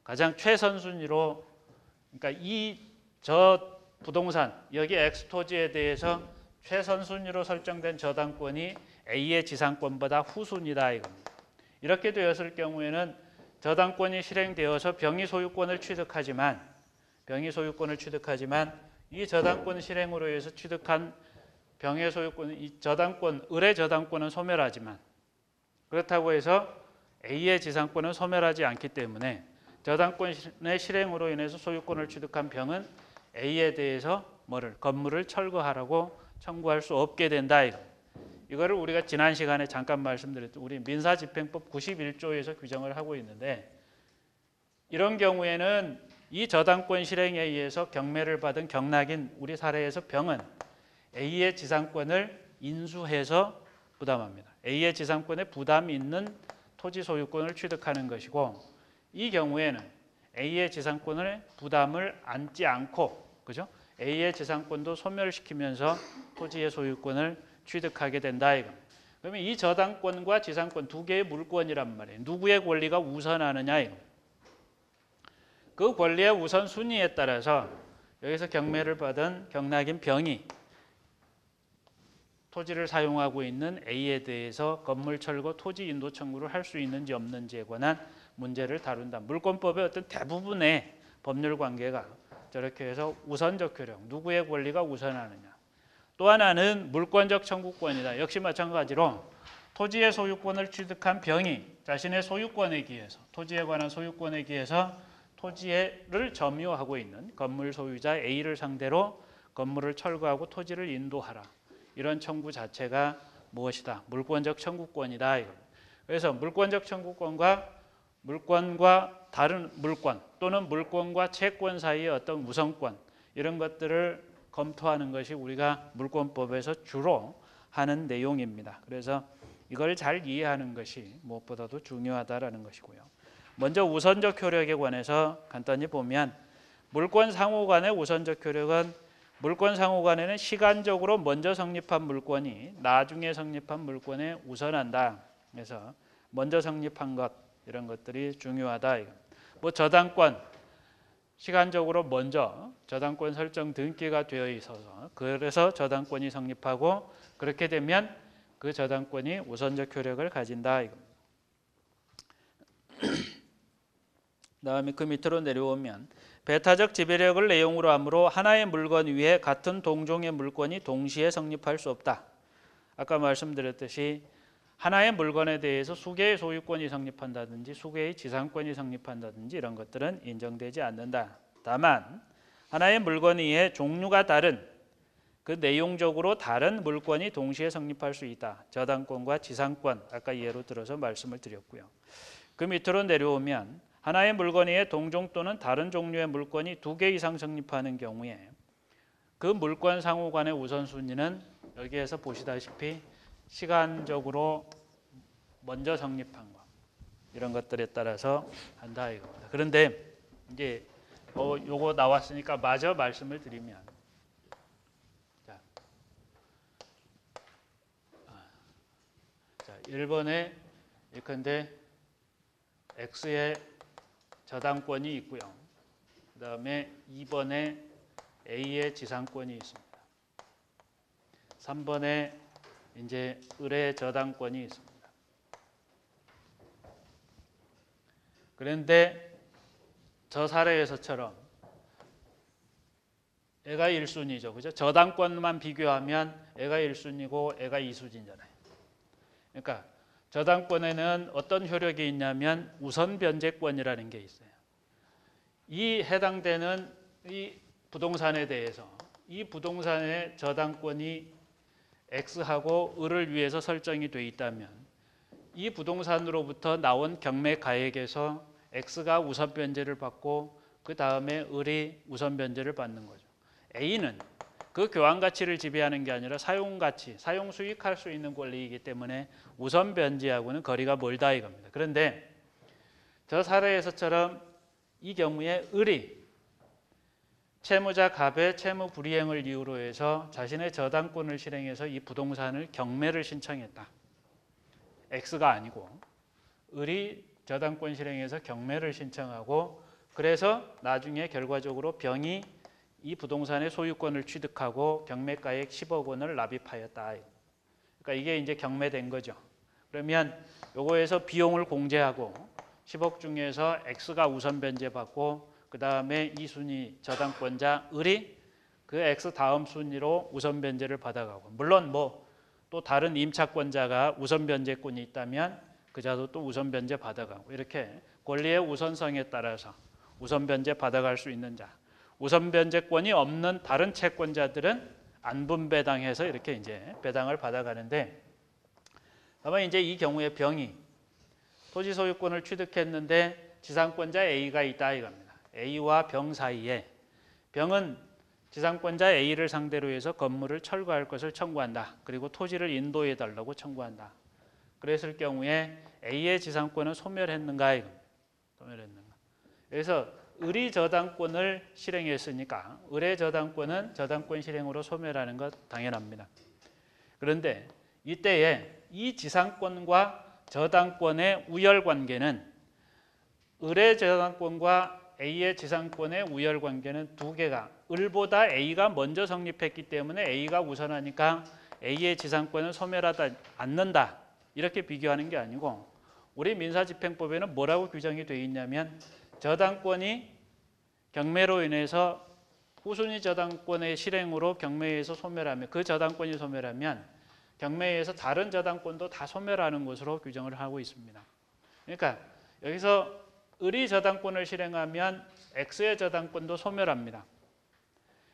가장 최선순위로 그러니까 저 부동산 여기 X토지에 대해서 최선순위로 설정된 저당권이 A의 지상권보다 후순위다 이겁니다. 이렇게 되었을 경우에는 저당권이 실행되어서 병이 소유권을 취득하지만 이 저당권 실행으로 해서 취득한 병의 소유권, 이 저당권, 을의 저당권은 소멸하지만 그렇다고 해서 A의 지상권은 소멸하지 않기 때문에 저당권의 실행으로 인해서 소유권을 취득한 병은 A에 대해서 건물을 철거하라고 청구할 수 없게 된다. 이거를 우리가 지난 시간에 잠깐 말씀드렸던 우리 민사집행법 91조에서 규정을 하고 있는데 이런 경우에는 이 저당권 실행에 의해서 경매를 받은 경락인 우리 사례에서 병은 A의 지상권을 인수해서 부담합니다. A의 지상권에 부담이 있는 토지 소유권을 취득하는 것이고 이 경우에는 A의 지상권을 부담을 안지 않고 그죠? A의 지상권도 소멸시키면서 토지의 소유권을 취득하게 된다 이거. 그러면 이 저당권과 지상권 두 개의 물권이란 말이에요. 누구의 권리가 우선하느냐 이거. 그 권리의 우선 순위에 따라서 여기서 경매를 받은 경락인 병이 토지를 사용하고 있는 A에 대해서 건물 철거 토지 인도 청구를 할 수 있는지 없는지에 관한 문제를 다룬다. 물권법의 어떤 대부분의 법률 관계가 저렇게 해서 우선적 효력, 누구의 권리가 우선하느냐. 또 하나는 물권적 청구권이다. 역시 마찬가지로 토지의 소유권을 취득한 병이 자신의 소유권에 기해서, 토지에 관한 소유권에 기해서 토지를 점유하고 있는 건물 소유자 A를 상대로 건물을 철거하고 토지를 인도하라. 이런 청구 자체가 무엇이다? 물권적 청구권이다. 그래서 물권적 청구권과 물권과 다른 물권 또는 물권과 채권 사이의 어떤 우선권 이런 것들을 검토하는 것이 우리가 물권법에서 주로 하는 내용입니다. 그래서 이걸 잘 이해하는 것이 무엇보다도 중요하다라는 것이고요. 먼저 우선적 효력에 관해서 간단히 보면 물권 상호 간의 우선적 효력은 물권 상호 간에는 시간적으로 먼저 성립한 물권이 나중에 성립한 물권에 우선한다. 그래서 먼저 성립한 것 이런 것들이 중요하다. 뭐 저당권 시간적으로 먼저 저당권 설정 등기가 되어 있어서 그래서 저당권이 성립하고 그렇게 되면 그 저당권이 우선적 효력을 가진다. 다음에 그 밑으로 내려오면 배타적 지배력을 내용으로 하므로 하나의 물건 위에 같은 동종의 물건이 동시에 성립할 수 없다. 아까 말씀드렸듯이 하나의 물건에 대해서 수개의 소유권이 성립한다든지 수개의 지상권이 성립한다든지 이런 것들은 인정되지 않는다. 다만 하나의 물건 위에 종류가 다른 그 내용적으로 다른 물건이 동시에 성립할 수 있다. 저당권과 지상권 아까 예로 들어서 말씀을 드렸고요. 그 밑으로 내려오면 하나의 물건 위에 동종 또는 다른 종류의 물건이 2개 이상 성립하는 경우에 그 물권 상호 간의 우선순위는 여기에서 보시다시피 시간적으로 먼저 성립한 것 이런 것들에 따라서 한다 이겁니다. 그런데 이제 요거 나왔으니까 마저 말씀을 드리면 자 1번에 예컨대 X의 저당권이 있고요. 그 다음에 2번에 A의 지상권이 있습니다. 3번에 이제 을의 저당권이 있습니다. 그런데 저 사례에서처럼 애가 1순위죠. 그죠? 저당권만 비교하면 애가 1순위고 애가 2순위잖아요. 그러니까 저당권에는 어떤 효력이 있냐면 우선 변제권이라는 게 있어요. 이 해당되는 이 부동산에 대해서 이 부동산의 저당권이 X하고 을을 위해서 설정이 돼 있다면 이 부동산으로부터 나온 경매가액에서 X가 우선 변제를 받고 그 다음에 을이 우선 변제를 받는 거죠. A는 그 교환 가치를 지배하는 게 아니라 사용 가치, 사용 수익할 수 있는 권리이기 때문에 우선 변제하고는 거리가 멀다 이겁니다. 그런데 저 사례에서처럼 이 경우에 을이 채무자 갑의 채무 불이행을 이유로 해서 자신의 저당권을 실행해서 이 부동산을 경매를 신청했다. X가 아니고 을이 저당권 실행해서 경매를 신청하고 그래서 나중에 결과적으로 병이 이 부동산의 소유권을 취득하고 경매가액 10억 원을 납입하였다. 그러니까 이게 이제 경매된 거죠. 그러면 요거에서 비용을 공제하고 10억 중에서 X가 우선 변제받고 그 다음에 2순위 저당권자 을이 그 X 다음 순위로 우선 변제를 받아가고 물론 뭐 또 다른 임차권자가 우선 변제권이 있다면 그자도 또 우선 변제 받아가고 이렇게 권리의 우선성에 따라서 우선 변제 받아갈 수 있는 자, 우선 변제권이 없는 다른 채권자들은 안분 배당해서 이렇게 이제 배당을 받아가는데 다만 이제 이 경우에 병이 토지 소유권을 취득했는데 지상권자 A가 있다 이겁니다. A와 병 사이에 병은 지상권자 A를 상대로 해서 건물을 철거할 것을 청구한다. 그리고 토지를 인도해 달라고 청구한다. 그랬을 경우에 A의 지상권은 소멸했는가 이겁니다. 소멸했는가. 그래서 을이 저당권을 실행했으니까 을의 저당권은 저당권 실행으로 소멸하는 것 당연합니다. 그런데 이때에 이 지상권과 저당권의 우열 관계는 을의 저당권과 A의 지상권의 우열 관계는 두 개가 을보다 A가 먼저 성립했기 때문에 A가 우선하니까 A의 지상권은 소멸하지 않는다. 이렇게 비교하는 게 아니고 우리 민사집행법에는 뭐라고 규정이 되어 있냐면 저당권이 경매로 인해서 후순위 저당권의 실행으로 경매에서 소멸하면 그 저당권이 소멸하면 경매에서 다른 저당권도 다 소멸하는 것으로 규정을 하고 있습니다. 그러니까 여기서 을이 저당권을 실행하면 X의 저당권도 소멸합니다.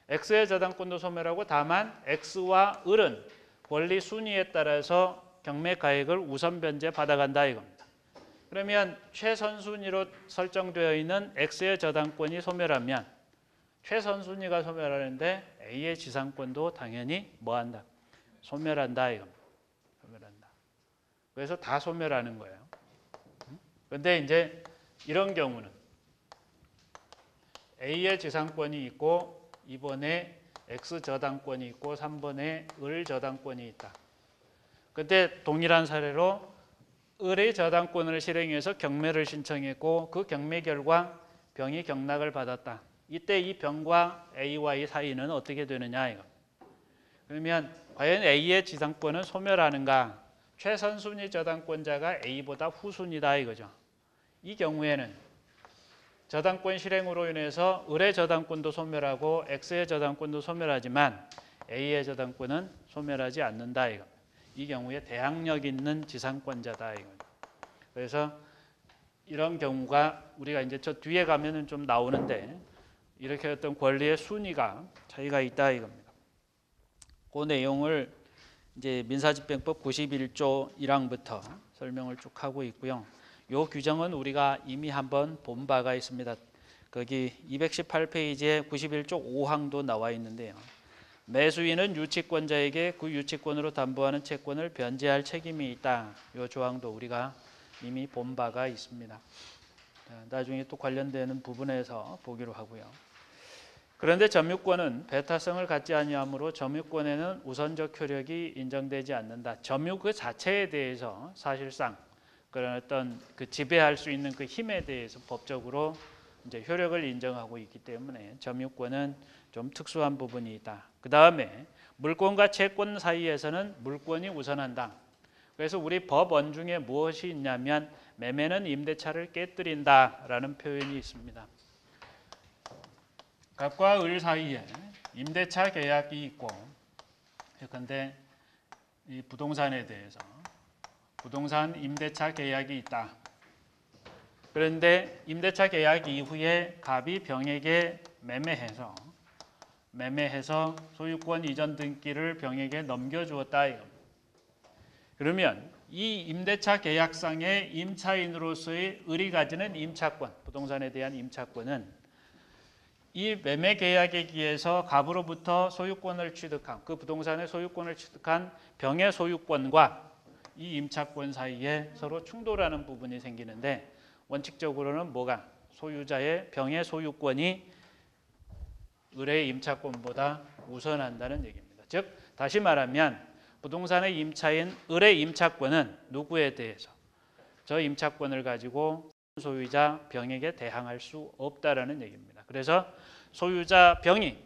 X의 저당권도 소멸하고 다만 X와 을은 권리 순위에 따라서 경매 가액을 우선 변제 받아간다 이겁니다. 그러면 최선순위로 설정되어 있는 X의 저당권이 소멸하면 최선순위가 소멸하는데 A의 지상권도 당연히 뭐한다? 소멸한다 이겁니다. 소멸한다. 그래서 다 소멸하는 거예요. 그런데 이제 이런 경우는 A의 지상권이 있고 2번에 X 저당권이 있고 3번에 을 저당권이 있다. 그때 동일한 사례로 을의 저당권을 실행해서 경매를 신청했고 그 경매 결과 병이 경락을 받았다. 이때 이 병과 A와의 사이는 어떻게 되느냐 이거. 그러면 과연 A의 지상권은 소멸하는가? 최선순위 저당권자가 A보다 후순위다 이거죠. 이 경우에는 저당권 실행으로 인해서 을의 저당권도 소멸하고 X의 저당권도 소멸하지만 A의 저당권은 소멸하지 않는다 이거. 이 경우에 대항력 있는 지상권자다 이거. 그래서 이런 경우가 우리가 이제 저 뒤에 가면은 좀 나오는데 이렇게 어떤 권리의 순위가 차이가 있다 이겁니다. 그 내용을 이제 민사집행법 91조 1항부터 설명을 쭉 하고 있고요. 이 규정은 우리가 이미 한번 본 바가 있습니다. 거기 218페이지에 91조 5항도 나와 있는데요. 매수인은 유치권자에게 그 유치권으로 담보하는 채권을 변제할 책임이 있다. 이 조항도 우리가 이미 본 바가 있습니다. 나중에 또 관련되는 부분에서 보기로 하고요. 그런데 점유권은 배타성을 갖지 아니하므로 점유권에는 우선적 효력이 인정되지 않는다. 점유 그 자체에 대해서 사실상 그런 어떤 그 지배할 수 있는 그 힘에 대해서 법적으로 이제 효력을 인정하고 있기 때문에 점유권은 좀 특수한 부분이 있다. 그 다음에 물권과 채권 사이에서는 물권이 우선한다. 그래서 우리 법원 중에 무엇이 있냐면 매매는 임대차를 깨뜨린다라는 표현이 있습니다. 갑과 을 사이에 임대차 계약이 있고 예컨대 이 부동산에 대해서 부동산 임대차 계약이 있다. 그런데 임대차 계약 이후에 갑이 병에게 매매해서 소유권 이전 등기를 병에게 넘겨주었다. 그러면 이 임대차 계약상의 임차인으로서의 을이 가지는 임차권, 부동산에 대한 임차권은 이 매매 계약에 기해서 갑으로부터 소유권을 취득한 그 부동산의 소유권을 취득한 병의 소유권과 이 임차권 사이에 서로 충돌하는 부분이 생기는데 원칙적으로는 뭐가 소유자의 병의 소유권이 을의 임차권보다 우선한다는 얘기입니다. 즉 다시 말하면 부동산의 임차인 을의 임차권은 누구에 대해서 저 임차권을 가지고 소유자 병에게 대항할 수 없다라는 얘기입니다. 그래서 소유자 병이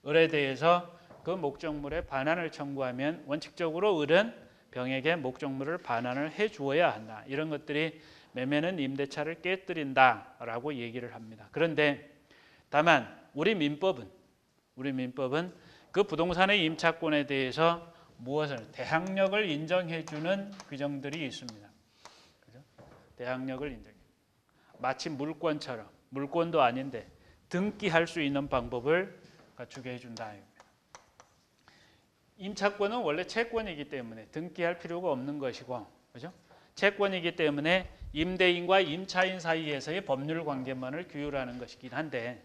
을에 대해서 그 목적물의 반환을 청구하면 원칙적으로 을은 병에게 목적물을 반환을 해 주어야 한다. 이런 것들이 매매는 임대차를 깨뜨린다라고 얘기를 합니다. 그런데 다만 우리 민법은 그 부동산의 임차권에 대해서 무엇을 대항력을 인정해 주는 규정들이 있습니다. 그죠? 대항력을 인정해. 마치 물권처럼 물권도 아닌데 등기할 수 있는 방법을 갖추게 해준다. 임차권은 원래 채권이기 때문에 등기할 필요가 없는 것이고, 그죠? 채권이기 때문에 임대인과 임차인 사이에서의 법률 관계만을 규율하는 것이긴 한데,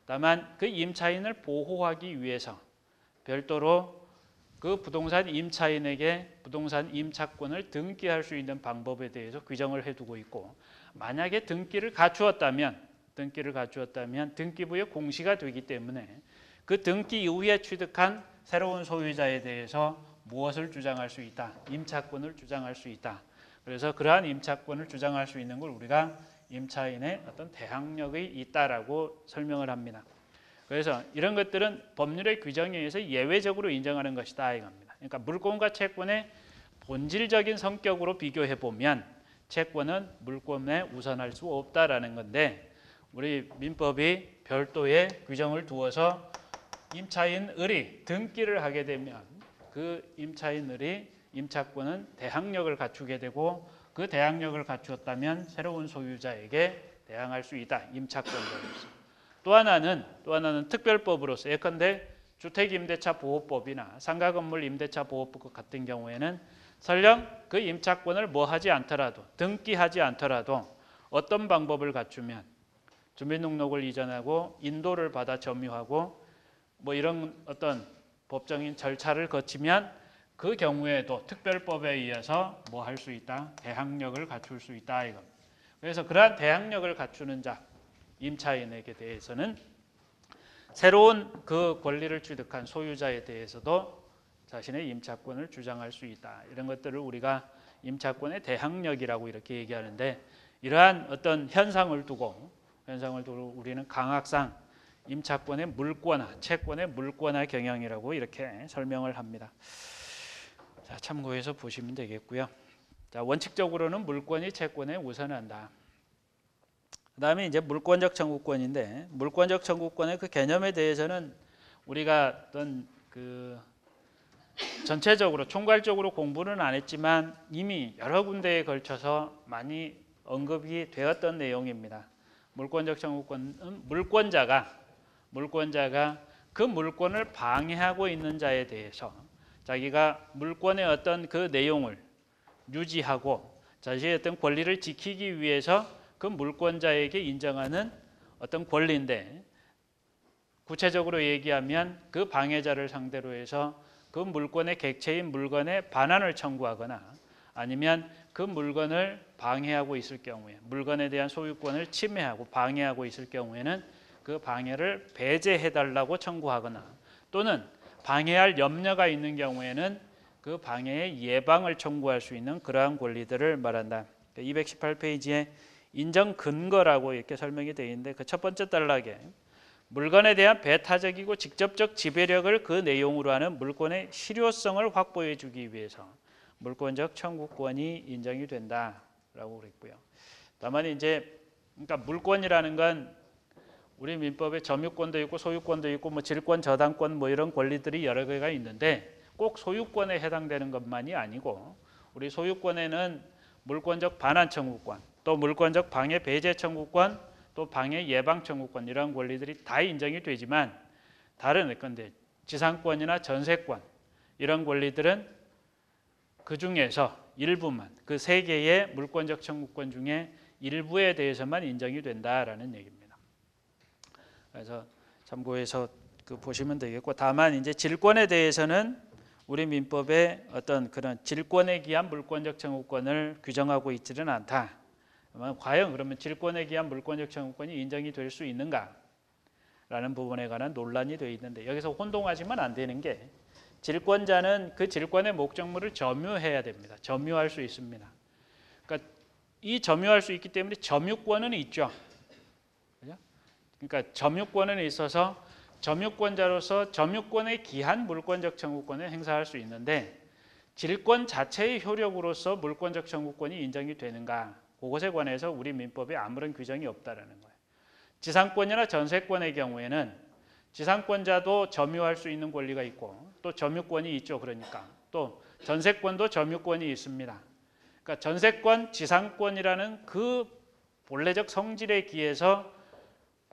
다만 그 임차인을 보호하기 위해서 별도로 그 부동산 임차인에게 부동산 임차권을 등기할 수 있는 방법에 대해서 규정을 해두고 있고, 만약에 등기를 갖추었다면 등기부의 공시가 되기 때문에 그 등기 이후에 취득한 새로운 소유자에 대해서 무엇을 주장할 수 있다? 임차권을 주장할 수 있다. 그래서 그러한 임차권을 주장할 수 있는 걸 우리가 임차인의 어떤 대항력이 있다라고 설명을 합니다. 그래서 이런 것들은 법률의 규정에 의해서 예외적으로 인정하는 것이다 이겁니다. 그러니까 물권과 채권의 본질적인 성격으로 비교해 보면 채권은 물권에 우선할 수 없다라는 건데 우리 민법이 별도의 규정을 두어서 임차인을이 등기를 하게 되면 그 임차인을이 임차권은 대항력을 갖추게 되고 그 대항력을 갖추었다면 새로운 소유자에게 대항할 수 있다. 임차권자로서. 또 하나는 특별법으로서 예컨대 주택임대차보호법이나 상가건물 임대차보호법 같은 경우에는 설령 그 임차권을 뭐 하지 않더라도 등기하지 않더라도 어떤 방법을 갖추면 주민등록을 이전하고 인도를 받아 점유하고 뭐 이런 어떤 법적인 절차를 거치면 그 경우에도 특별법에 의해서 뭐 할 수 있다? 대항력을 갖출 수 있다 이겁니다. 그래서 그러한 대항력을 갖추는 자 임차인에게 대해서는 새로운 그 권리를 취득한 소유자에 대해서도 자신의 임차권을 주장할 수 있다. 이런 것들을 우리가 임차권의 대항력이라고 이렇게 얘기하는데 이러한 어떤 현상을 두고 우리는 강학상 임차권의 물권화, 채권의 물권화 경향이라고 이렇게 설명을 합니다. 자, 참고해서 보시면 되겠고요. 자, 원칙적으로는 물권이 채권에 우선한다. 그다음에 이제 물권적 청구권인데 물권적 청구권의 그 개념에 대해서는 우리가 어떤 그 전체적으로 총괄적으로 공부는 안 했지만 이미 여러 군데에 걸쳐서 많이 언급이 되었던 내용입니다. 물권적 청구권은 물권자가 그 물권을 방해하고 있는 자에 대해서 자기가 물권의 어떤 그 내용을 유지하고 자신의 어떤 권리를 지키기 위해서 그 물권자에게 인정하는 어떤 권리인데 구체적으로 얘기하면 그 방해자를 상대로 해서 그 물권의 객체인 물건에 반환을 청구하거나 아니면 그 물건을 방해하고 있을 경우에 물건에 대한 소유권을 침해하고 방해하고 있을 경우에는 그 방해를 배제해달라고 청구하거나 또는 방해할 염려가 있는 경우에는 그 방해의 예방을 청구할 수 있는 그러한 권리들을 말한다. 218페이지에 인정 근거라고 이렇게 설명이 되어 있는데 그 첫 번째 단락에 물건에 대한 배타적이고 직접적 지배력을 그 내용으로 하는 물권의 실효성을 확보해 주기 위해서 물권적 청구권이 인정이 된다라고 그랬고요. 다만 이제 그러니까 물권이라는 건 우리 민법에 점유권도 있고 소유권도 있고 뭐 질권, 저당권 뭐 이런 권리들이 여러 개가 있는데 꼭 소유권에 해당되는 것만이 아니고 우리 소유권에는 물권적 반환 청구권, 또 물권적 방해 배제 청구권, 또 방해 예방 청구권 이런 권리들이 다 인정이 되지만 다른 예컨대 지상권이나 전세권 이런 권리들은 그 중에서 일부만 그 세 개의 물권적 청구권 중에 일부에 대해서만 인정이 된다라는 얘기입니다. 그래서 참고해서 그 보시면 되겠고 다만 이제 질권에 대해서는 우리 민법에 어떤 그런 질권에 기한 물권적 청구권을 규정하고 있지는 않다. 과연 그러면 질권에 기한 물권적 청구권이 인정이 될 수 있는가라는 부분에 관한 논란이 되어 있는데 여기서 혼동하시면 안 되는 게 질권자는 그 질권의 목적물을 점유해야 됩니다. 점유할 수 있습니다. 그러니까 이 점유할 수 있기 때문에 점유권은 있죠. 그러니까 점유권은 있어서 점유권자로서 점유권에 기한 물권적 청구권을 행사할 수 있는데 질권 자체의 효력으로서 물권적 청구권이 인정이 되는가? 그것에 관해서 우리 민법에 아무런 규정이 없다라는 거예요. 지상권이나 전세권의 경우에는 지상권자도 점유할 수 있는 권리가 있고 또 점유권이 있죠. 그러니까 또 전세권도 점유권이 있습니다. 그러니까 전세권, 지상권이라는 그 본래적 성질에 기해서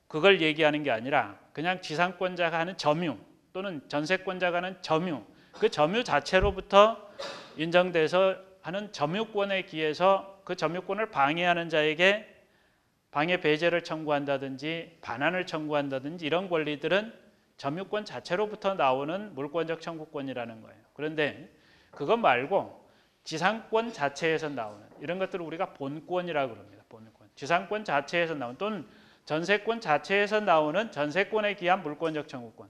그걸 얘기하는 게 아니라 그냥 지상권자가 하는 점유 또는 전세권자가 하는 점유 그 점유 자체로부터 인정돼서 하는 점유권에 기해서 그 점유권을 방해하는 자에게 방해 배제를 청구한다든지 반환을 청구한다든지 이런 권리들은 점유권 자체로부터 나오는 물권적 청구권이라는 거예요. 그런데 그것 말고 지상권 자체에서 나오는 이런 것들을 우리가 본권이라고 그럽니다. 본권. 지상권 자체에서 나오는 또는 전세권 자체에서 나오는 전세권에 기한 물권적 청구권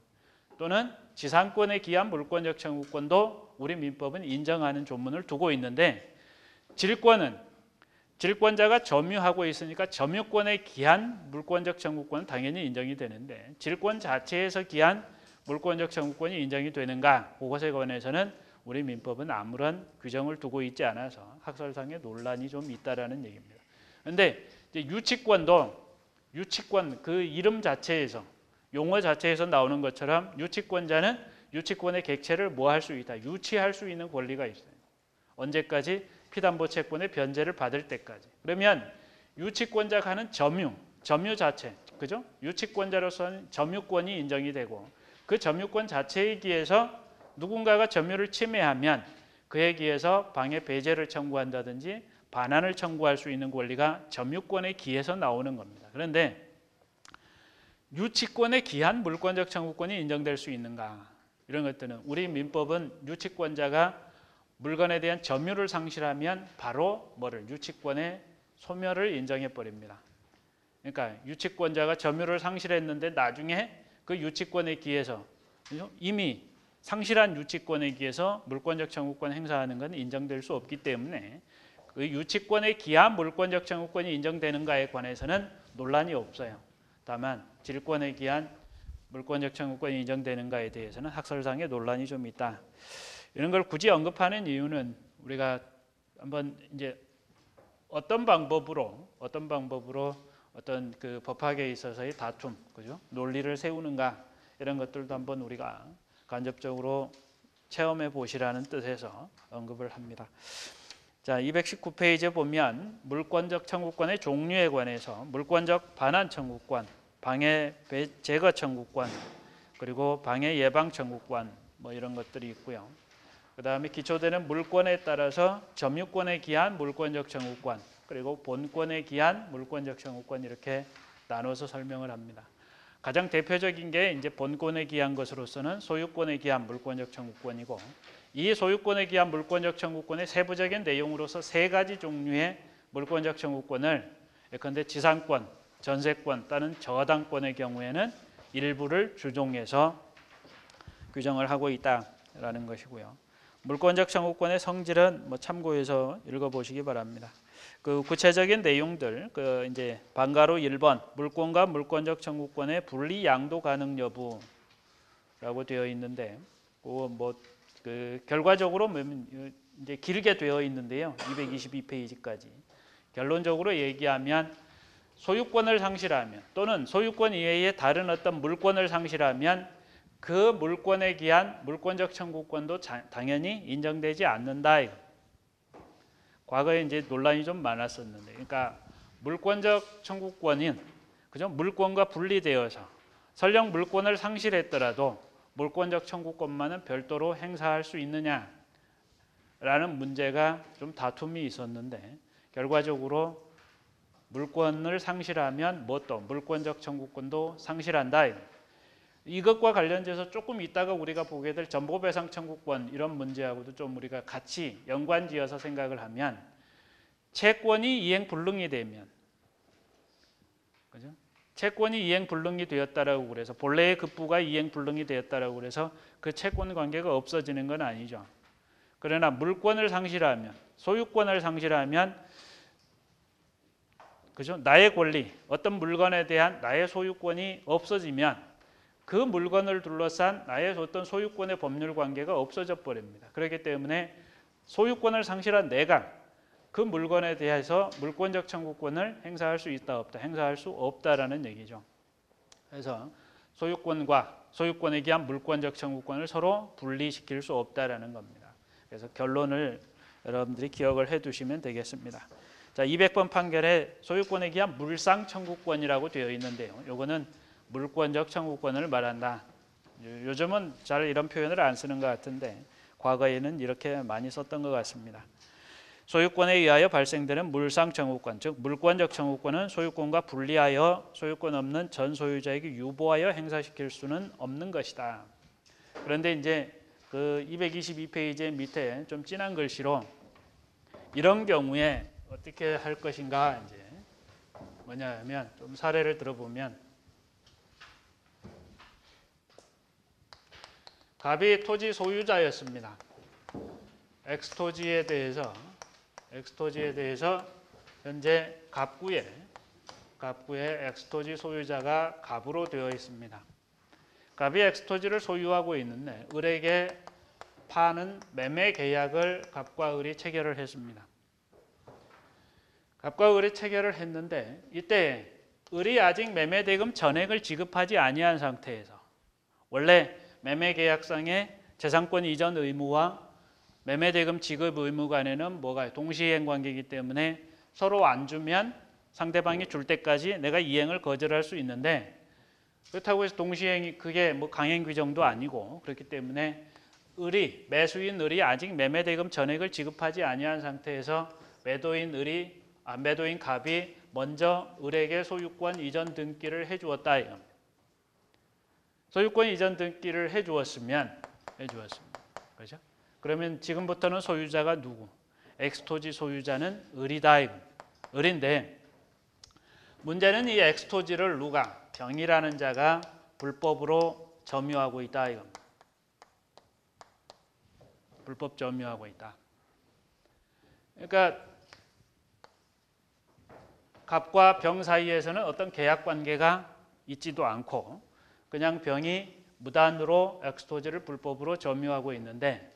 또는 지상권에 기한 물권적 청구권도 우리 민법은 인정하는 조문을 두고 있는데 질권은 질권자가 점유하고 있으니까 점유권에 기한 물권적 청구권은 당연히 인정이 되는데 질권 자체에서 기한 물권적 청구권이 인정이 되는가? 그것에 관해서는 우리 민법은 아무런 규정을 두고 있지 않아서 학설상의 논란이 좀 있다라는 얘기입니다. 그런데 유치권 그 이름 자체에서 용어 자체에서 나오는 것처럼 유치권자는 유치권의 객체를 뭐 할 수 있다. 유치할 수 있는 권리가 있어요. 언제까지? 피담보 채권의 변제를 받을 때까지. 그러면 유치권자가 하는 점유 자체, 그죠? 유치권자로서는 점유권이 인정이 되고 그 점유권 자체에 기해서 누군가가 점유를 침해하면 그에 기해서 방해 배제를 청구한다든지 반환을 청구할 수 있는 권리가 점유권에 기해서 나오는 겁니다. 그런데 유치권에 기한 물권적 청구권이 인정될 수 있는가? 이런 것들은 우리 민법은 유치권자가 물건에 대한 점유를 상실하면 바로 뭐를 유치권의 소멸을 인정해 버립니다. 그러니까 유치권자가 점유를 상실했는데 나중에 그 유치권에 기해서 이미 상실한 유치권에 기해서 물권적 청구권 행사하는 건 인정될 수 없기 때문에 그 유치권에 기한 물권적 청구권이 인정되는가에 관해서는 논란이 없어요. 다만 질권에 기한 물권적 청구권이 인정되는가에 대해서는 학설상의 논란이 좀 있다. 이런 걸 굳이 언급하는 이유는 우리가 한번 이제 어떤 방법으로 어떤 그 법학에 있어서의 다툼, 그죠? 논리를 세우는가 이런 것들도 한번 우리가 간접적으로 체험해 보시라는 뜻에서 언급을 합니다. 자, 219페이지에 보면 물권적 청구권의 종류에 관해서 물권적 반환 청구권, 방해 제거 청구권, 그리고 방해 예방 청구권 뭐 이런 것들이 있고요. 그 다음에 기초되는 물권에 따라서 점유권에 기한 물권적 청구권, 그리고 본권에 기한 물권적 청구권 이렇게 나눠서 설명을 합니다. 가장 대표적인 게 이제 본권에 기한 것으로서는 소유권에 기한 물권적 청구권이고, 이 소유권에 기한 물권적 청구권의 세부적인 내용으로서 세 가지 종류의 물권적 청구권을 예컨대 지상권, 전세권 또는 저당권의 경우에는 일부를 주종해서 규정을 하고 있다라는 것이고요. 물권적 청구권의 성질은 뭐 참고해서 읽어보시기 바랍니다. 그 구체적인 내용들, 그 이제 방가로 1번 물권과 물권적 청구권의 분리 양도 가능 여부라고 되어 있는데, 그 결과적으로 이제 길게 되어 있는데요. 222페이지까지 결론적으로 얘기하면 소유권을 상실하면 또는 소유권 이외의 다른 어떤 물권을 상실하면 그 물권에 기한 물권적 청구권도 당연히 인정되지 않는다. 과거에 이제 논란이 좀 많았었는데, 그러니까 물권적 청구권인 그죠? 물권과 분리되어서 설령 물권을 상실했더라도 물권적 청구권만은 별도로 행사할 수 있느냐라는 문제가 좀 다툼이 있었는데, 결과적으로 물권을 상실하면 또 물권적 청구권도 상실한다. 이것과 관련돼서 조금 이따가 우리가 보게 될 전보배상 청구권 이런 문제하고도 좀 우리가 같이 연관지어서 생각을 하면, 채권이 이행 불능이 되면, 그죠? 채권이 이행 불능이 되었다라고 그래서 본래의 급부가 이행 불능이 되었다라고 그래서 그 채권 관계가 없어지는 건 아니죠. 그러나 물권을 상실하면, 소유권을 상실하면, 그죠? 나의 권리, 어떤 물건에 대한 나의 소유권이 없어지면 그 물건을 둘러싼 나의 어떤 소유권의 법률 관계가 없어져 버립니다. 그렇기 때문에 소유권을 상실한 내가 그 물건에 대해서 물권적 청구권을 행사할 수 있다 없다, 행사할 수 없다라는 얘기죠. 그래서 소유권과 소유권에 기한 물권적 청구권을 서로 분리시킬 수 없다라는 겁니다. 그래서 결론을 여러분들이 기억을 해두시면 되겠습니다. 자, 200번 판결에 소유권에 기한 물상 청구권이라고 되어 있는데요. 요거는 물권적 청구권을 말한다. 요즘은 잘 이런 표현을 안 쓰는 것 같은데 과거에는 이렇게 많이 썼던 것 같습니다. 소유권에 의하여 발생되는 물상 청구권, 즉 물권적 청구권은 소유권과 분리하여 소유권 없는 전 소유자에게 유보하여 행사시킬 수는 없는 것이다. 그런데 이제 그 222페이지 밑에 좀 진한 글씨로 이런 경우에 어떻게 할 것인가, 이제 뭐냐면 좀 사례를 들어보면, 갑이 토지 소유자였습니다. X토지에 대해서 현재 갑구에 X토지 소유자가 갑으로 되어 있습니다. 갑이 X토지를 소유하고 있는데 을에게 파는 매매 계약을 갑과 을이 체결을 했습니다. 갑과 을이 체결을 했는데 이때 을이 아직 매매대금 전액을 지급하지 아니한 상태에서 원래 매매계약상의 재산권 이전 의무와 매매대금 지급 의무 간에는 뭐가 동시이행 관계이기 때문에 서로 안 주면 상대방이 줄 때까지 내가 이행을 거절할 수 있는데 그렇다고 해서 동시이행이 그게 뭐 강행 규정도 아니고 그렇기 때문에 매수인 을이 아직 매매대금 전액을 지급하지 아니한 상태에서 매도인 갑이 먼저 을에게 소유권 이전 등기를 해주었다 이겁니다. 소유권 이전 등기를 해주었습니다. 그렇죠? 그러면 지금부터는 소유자가 누구? 엑스토지 소유자는 을이다 이겁니다. 을인데 문제는 이 엑스토지를 누가? 병이라는 자가 불법으로 점유하고 있다 이겁니다. 불법 점유하고 있다. 그러니까 갑과 병 사이에서는 어떤 계약 관계가 있지도 않고 그냥 병이 무단으로 엑스토지를 불법으로 점유하고 있는데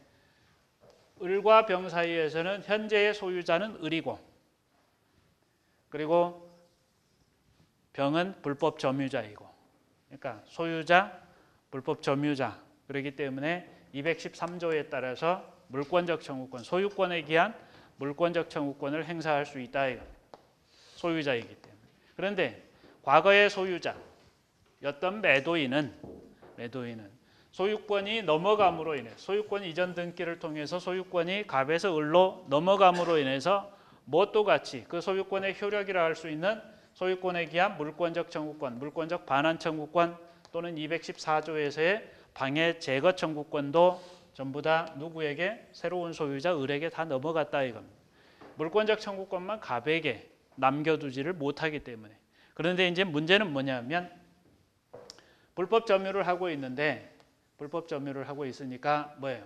을과 병 사이에서는 현재의 소유자는 을이고 그리고 병은 불법 점유자이고 그러니까 소유자, 불법 점유자 그렇기 때문에 213조에 따라서 물권적 청구권, 소유권에 기한 물권적 청구권을 행사할 수 있다. 소유자이기 때문에. 그런데 과거의 소유자였던 매도인은 소유권이 넘어감으로 인해 소유권 이전 등기를 통해서 소유권이 갑에서 을로 넘어감으로 인해서 무엇도 같이 그 소유권의 효력이라 할 수 있는 소유권에 기한 물권적 청구권, 물권적 반환 청구권 또는 214조에서의 방해 제거 청구권도 전부 다 누구에게? 새로운 소유자 을에게 다 넘어갔다 이겁니다. 물권적 청구권만 갑에게 남겨두지를 못하기 때문에. 그런데 이제 문제는 뭐냐면 불법 점유를 하고 있으니까 뭐예요?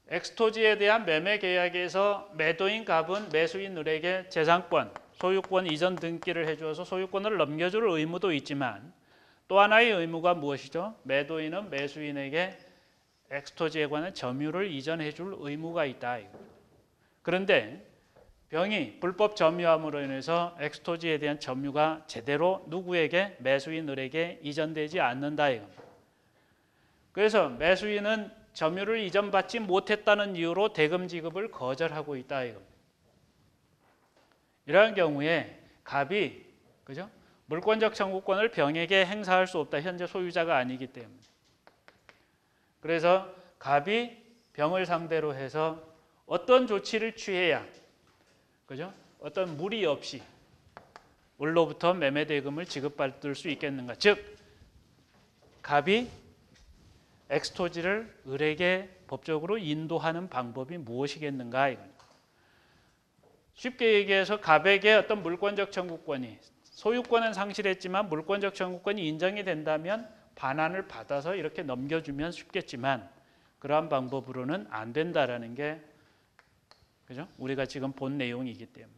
엑스토지에 대한 매매 계약에서 매도인 갑은 매수인 을에게 재산권, 소유권 이전 등기를 해주어서 소유권을 넘겨줄 의무도 있지만 또 하나의 의무가 무엇이죠? 매도인은 매수인에게 엑스토지에 관한 점유를 이전해 줄 의무가 있다. 그런데 병이 불법 점유함으로 인해서 엑스토지에 대한 점유가 제대로 누구에게? 매수인 을에게 이전되지 않는다. 그래서 매수인은 점유를 이전받지 못했다는 이유로 대금 지급을 거절하고 있다. 이러한 경우에 갑이 그죠? 물권적 청구권을 병에게 행사할 수 없다. 현재 소유자가 아니기 때문에. 그래서 갑이 병을 상대로 해서 어떤 조치를 취해야 그죠? 어떤 무리 없이 을로부터 매매 대금을 지급받을 수 있겠는가? 즉 갑이 엑스토지를 을에게 법적으로 인도하는 방법이 무엇이겠는가? 쉽게 얘기해서 갑에게 어떤 물권적 청구권이 소유권은 상실했지만 물권적 청구권이 인정이 된다면 반환을 받아서 이렇게 넘겨주면 쉽겠지만 그러한 방법으로는 안 된다라는 게 그죠? 우리가 지금 본 내용이기 때문에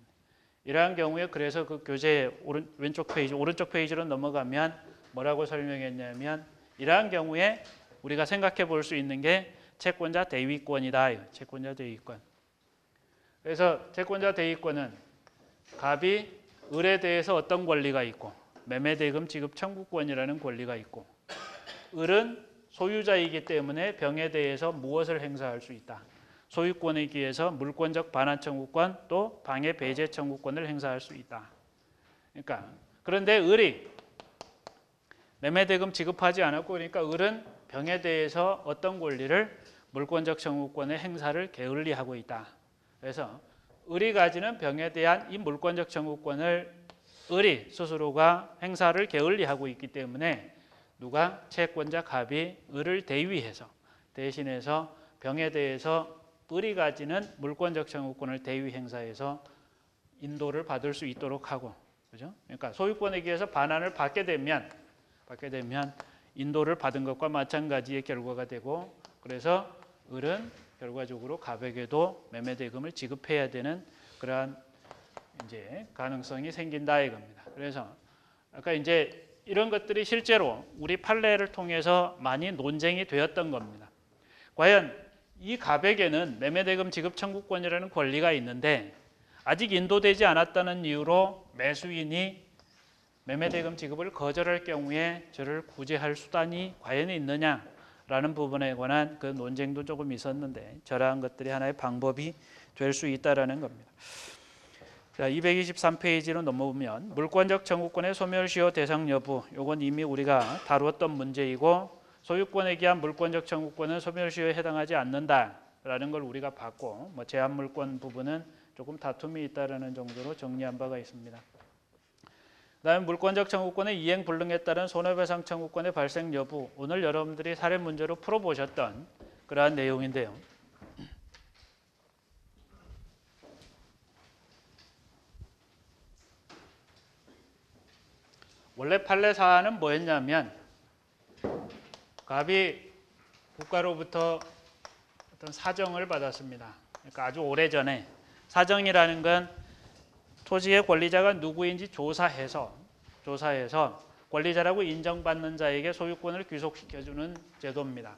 이러한 경우에 그래서 그 교재 오른쪽 페이지로 넘어가면 뭐라고 설명했냐면 이러한 경우에 우리가 생각해 볼 수 있는 게 채권자 대위권이다. 채권자 대위권. 그래서 채권자 대위권은 갑이 을에 대해서 어떤 권리가 있고 매매대금 지급 청구권이라는 권리가 있고 을은 소유자이기 때문에 병에 대해서 무엇을 행사할 수 있다. 소유권에 기해서 물권적 반환 청구권 또 방해 배제 청구권을 행사할 수 있다. 그러니까 그런데 을이 매매대금 지급하지 않았고 그러니까 을은 병에 대해서 어떤 권리를 물권적 청구권의 행사를 게을리하고 있다. 그래서 을이 가지는 병에 대한 이 물권적 청구권을 을이 스스로가 행사를 게을리하고 있기 때문에 누가 채권자 갑이 을을 대위해서 대신해서 병에 대해서 을이 가지는 물권적 청구권을 대위 행사해서 인도를 받을 수 있도록 하고, 그죠? 그러니까 소유권에 기해서 반환을 받게 되면 인도를 받은 것과 마찬가지의 결과가 되고, 그래서 을은 결과적으로 갑에게도 매매대금을 지급해야 되는 그러한 이제 가능성이 생긴다 이겁니다. 그래서 아까 이제 이런 것들이 실제로 우리 판례를 통해서 많이 논쟁이 되었던 겁니다. 과연 이 갑에게는 매매대금 지급 청구권이라는 권리가 있는데 아직 인도되지 않았다는 이유로 매수인이 매매대금 지급을 거절할 경우에 저를 구제할 수단이 과연 있느냐라는 부분에 관한 그 논쟁도 조금 있었는데 저러한 것들이 하나의 방법이 될 수 있다라는 겁니다. 자, 223페이지로 넘어오면 물권적 청구권의 소멸시효 대상 여부, 요건 이미 우리가 다루었던 문제이고 소유권에 기한 물권적 청구권은 소멸시효에 해당하지 않는다라는 걸 우리가 봤고 제한물권 부분은 조금 다툼이 있다라는 정도로 정리한 바가 있습니다. 그다음에 물권적 청구권의 이행 불능에 따른 손해배상 청구권의 발생 여부, 오늘 여러분들이 사례 문제로 풀어보셨던 그러한 내용인데요. 원래 판례 사안은 뭐였냐면 갑이 국가로부터 어떤 사정을 받았습니다. 그러니까 아주 오래전에 사정이라는 건 토지의 권리자가 누구인지 조사해서 권리자라고 인정받는 자에게 소유권을 귀속시켜주는 제도입니다.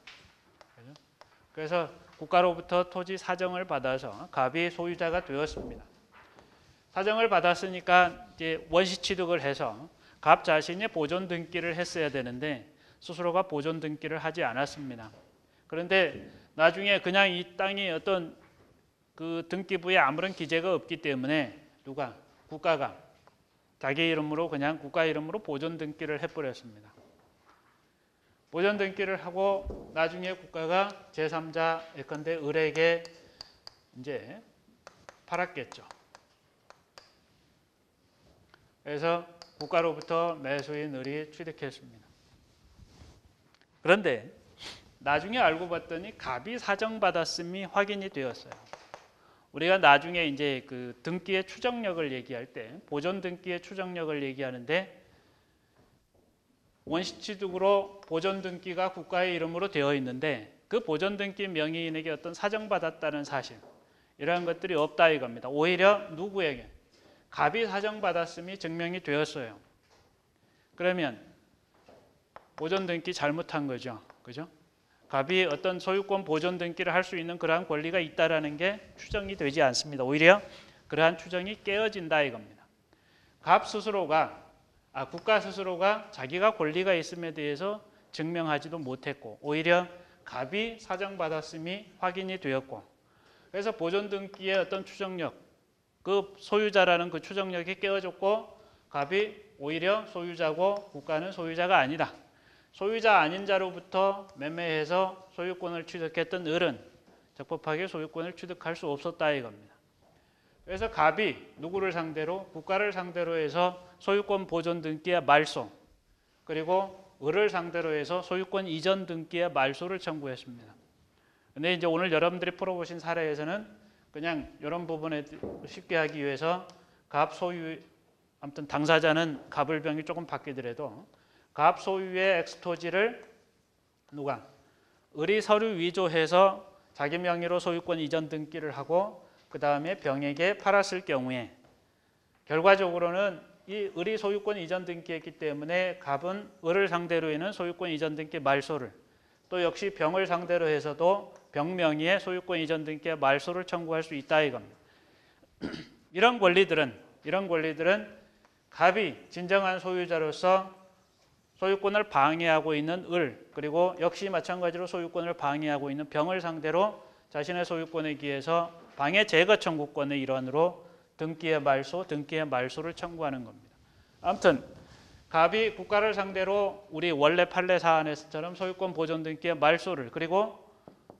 그래서 국가로부터 토지 사정을 받아서 갑이 소유자가 되었습니다. 사정을 받았으니까 이제 원시 취득을 해서 갑 자신이 보존 등기를 했어야 되는데 스스로가 보존 등기를 하지 않았습니다. 그런데 나중에 그냥 이 땅이 어떤 그 등기부에 아무런 기재가 없기 때문에 국가가 자기 이름으로 그냥 국가 이름으로 보존 등기를 해버렸습니다. 보존 등기를 하고 나중에 국가가 제3자 예컨대 을에게 이제 팔았겠죠. 그래서 국가로부터 매수인 을이 취득했습니다. 그런데 나중에 알고 봤더니 갑이 사정받았음이 확인이 되었어요. 우리가 나중에 이제 그 등기의 추정력을 얘기할 때 보존 등기의 추정력을 얘기하는데 원시 취득으로 보존 등기가 국가의 이름으로 되어 있는데 그 보존 등기 명의인에게 어떤 사정받았다는 사실 이러한 것들이 없다 이겁니다. 오히려 누구에게? 갑이 사정받았음이 증명이 되었어요. 그러면 보존 등기 잘못한 거죠. 그죠? 갑이 어떤 소유권 보존 등기를 할 수 있는 그러한 권리가 있다라는 게 추정이 되지 않습니다. 오히려 그러한 추정이 깨어진다 이겁니다. 갑 스스로가 국가 스스로가 자기가 권리가 있음에 대해서 증명하지도 못했고 오히려 갑이 사정받았음이 확인이 되었고 그래서 보존 등기의 어떤 추정력 그 소유자라는 그 추정력이 깨어졌고 갑이 오히려 소유자고 국가는 소유자가 아니다. 소유자 아닌 자로부터 매매해서 소유권을 취득했던 을은 적법하게 소유권을 취득할 수 없었다 이겁니다. 그래서 갑이 누구를 상대로? 국가를 상대로 해서 소유권 보존 등기의 말소 그리고 을을 상대로 해서 소유권 이전 등기의 말소를 청구했습니다. 근데 이제 오늘 여러분들이 풀어보신 사례에서는 그냥 이런 부분에 쉽게 하기 위해서 갑 소유 아무튼 당사자는 갑을 병이 조금 바뀌더라도 갑 소유의 엑스토지를 을이 서류 위조해서 자기 명의로 소유권 이전 등기를 하고 그 다음에 병에게 팔았을 경우에 결과적으로는 이 을이 소유권 이전 등기했기 때문에 갑은 을을 상대로 있는 소유권 이전 등기 말소를 또 역시 병을 상대로 해서도 병 명의의 소유권 이전 등기의 말소를 청구할 수 있다 이겁니다. 이런 권리들은 갑이 진정한 소유자로서 소유권을 방해하고 있는 을 그리고 역시 마찬가지로 소유권을 방해하고 있는 병을 상대로 자신의 소유권에 기해서 방해 제거 청구권의 일환으로 등기의 말소를 청구하는 겁니다. 아무튼 갑이 국가를 상대로 우리 원래 판례 사안에서처럼 소유권 보존 등기의 말소를 그리고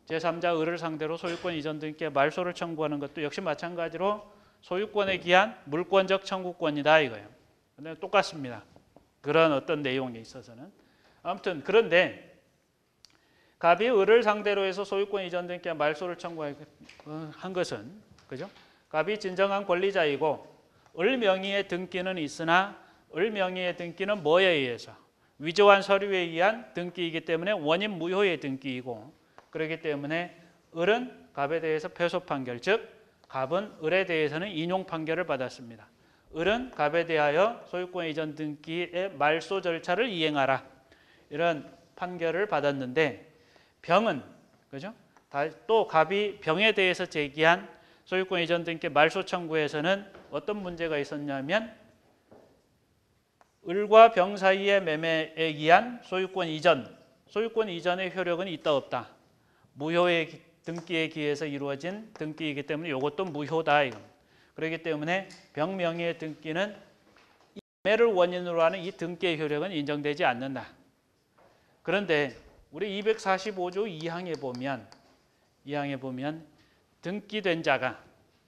제3자 을을 상대로 소유권 이전 등기의 말소를 청구하는 것도 역시 마찬가지로 소유권에 기한 물권적 청구권이다 이거예요. 근데 똑같습니다. 그런 어떤 내용에 있어서는 아무튼 그런데 갑이 을을 상대로 해서 소유권 이전 등기의 말소를 청구한 것은 그죠? 갑이 진정한 권리자이고 을 명의의 등기는 있으나 을 명의의 등기는 뭐에 의해서 위조한 서류에 의한 등기이기 때문에 원인 무효의 등기이고 그렇기 때문에 을은 갑에 대해서 패소 판결 즉 갑은 을에 대해서는 인용 판결을 받았습니다. 을은 갑에 대하여 소유권 이전 등기의 말소 절차를 이행하라 이런 판결을 받았는데 병은 그죠? 또 갑이 병에 대해서 제기한 소유권 이전 등기 말소 청구에서는 어떤 문제가 있었냐면 을과 병 사이의 매매에 의한 소유권 이전의 효력은 있다 없다. 무효의 등기에 기해서 이루어진 등기이기 때문에 이것도 무효다. 그렇기 때문에 병 명의의 등기는 이 매매를 원인으로 하는 이 등기의 효력은 인정되지 않는다. 그런데 우리 245조 2항에 보면 등기된 자가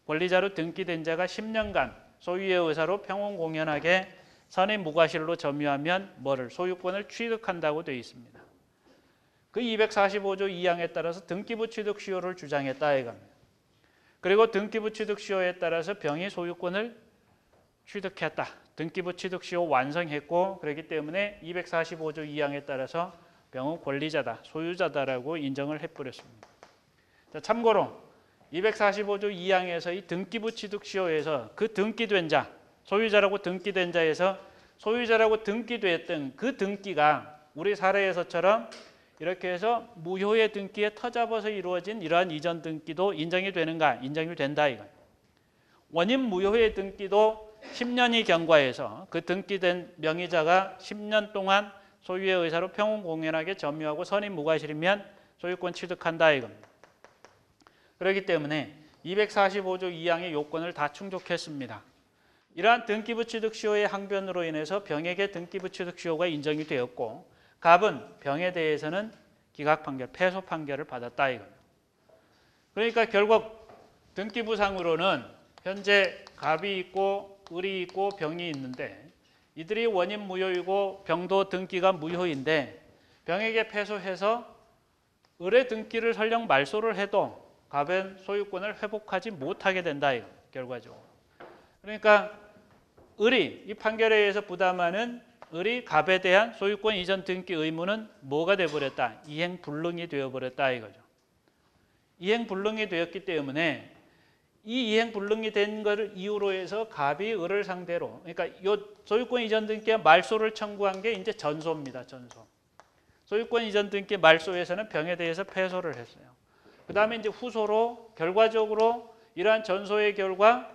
권리자로 등기된 자가 10년간 소유의 의사로 평온공연하게 선의무과실로 점유하면 뭐를 소유권을 취득한다고 되어 있습니다. 그 245조 2항에 따라서 등기부 취득 시효를 주장했다 이겁니다. 그리고 등기부 취득 시효에 따라서 병이 소유권을 취득했다. 등기부 취득 시효 완성했고 그렇기 때문에 245조 2항에 따라서 병은 권리자다, 소유자다라고 인정을 해버렸습니다. 자, 참고로 245조 2항에서 이 등기부 취득 시효에서 그 등기된 자, 소유자라고 등기된 자에서 소유자라고 등기됐던 그 등기가 우리 사례에서처럼 이렇게 해서 무효의 등기에 터잡아서 이루어진 이러한 이전 등기도 인정이 되는가? 인정이 된다 이거. 원인 무효의 등기도 10년이 경과해서 그 등기된 명의자가 10년 동안 소유의 의사로 평온공연하게 점유하고 선의무과실이면 소유권 취득한다 이겁니다. 그렇기 때문에 245조 2항의 요건을 다 충족했습니다. 이러한 등기부 취득 시효의 항변으로 인해서 병에게 등기부 취득 시효가 인정이 되었고 갑은 병에 대해서는 기각 판결, 패소 판결을 받았다 이겁니다. 그러니까 결국 등기부상으로는 현재 갑이 있고 을이 있고 병이 있는데 이들이 원인 무효이고 병도 등기가 무효인데 병에게 패소해서 을의 등기를 설령 말소를 해도 갑은 소유권을 회복하지 못하게 된다 이거 결과적으로. 그러니까 을이 이 판결에 의해서 부담하는 을이 갑에 대한 소유권 이전 등기 의무는 뭐가 되어버렸다? 이행불능이 되어버렸다 이거죠. 이행불능이 되었기 때문에 이 이행불능이 된 것을 이유로 해서 갑이 을을 상대로 그러니까 이 소유권 이전 등기에 말소를 청구한 게 이제 전소입니다. 전소. 소유권 이전 등기 말소에서는 병에 대해서 패소를 했어요. 그 다음에 이제 후소로 결과적으로 이러한 전소의 결과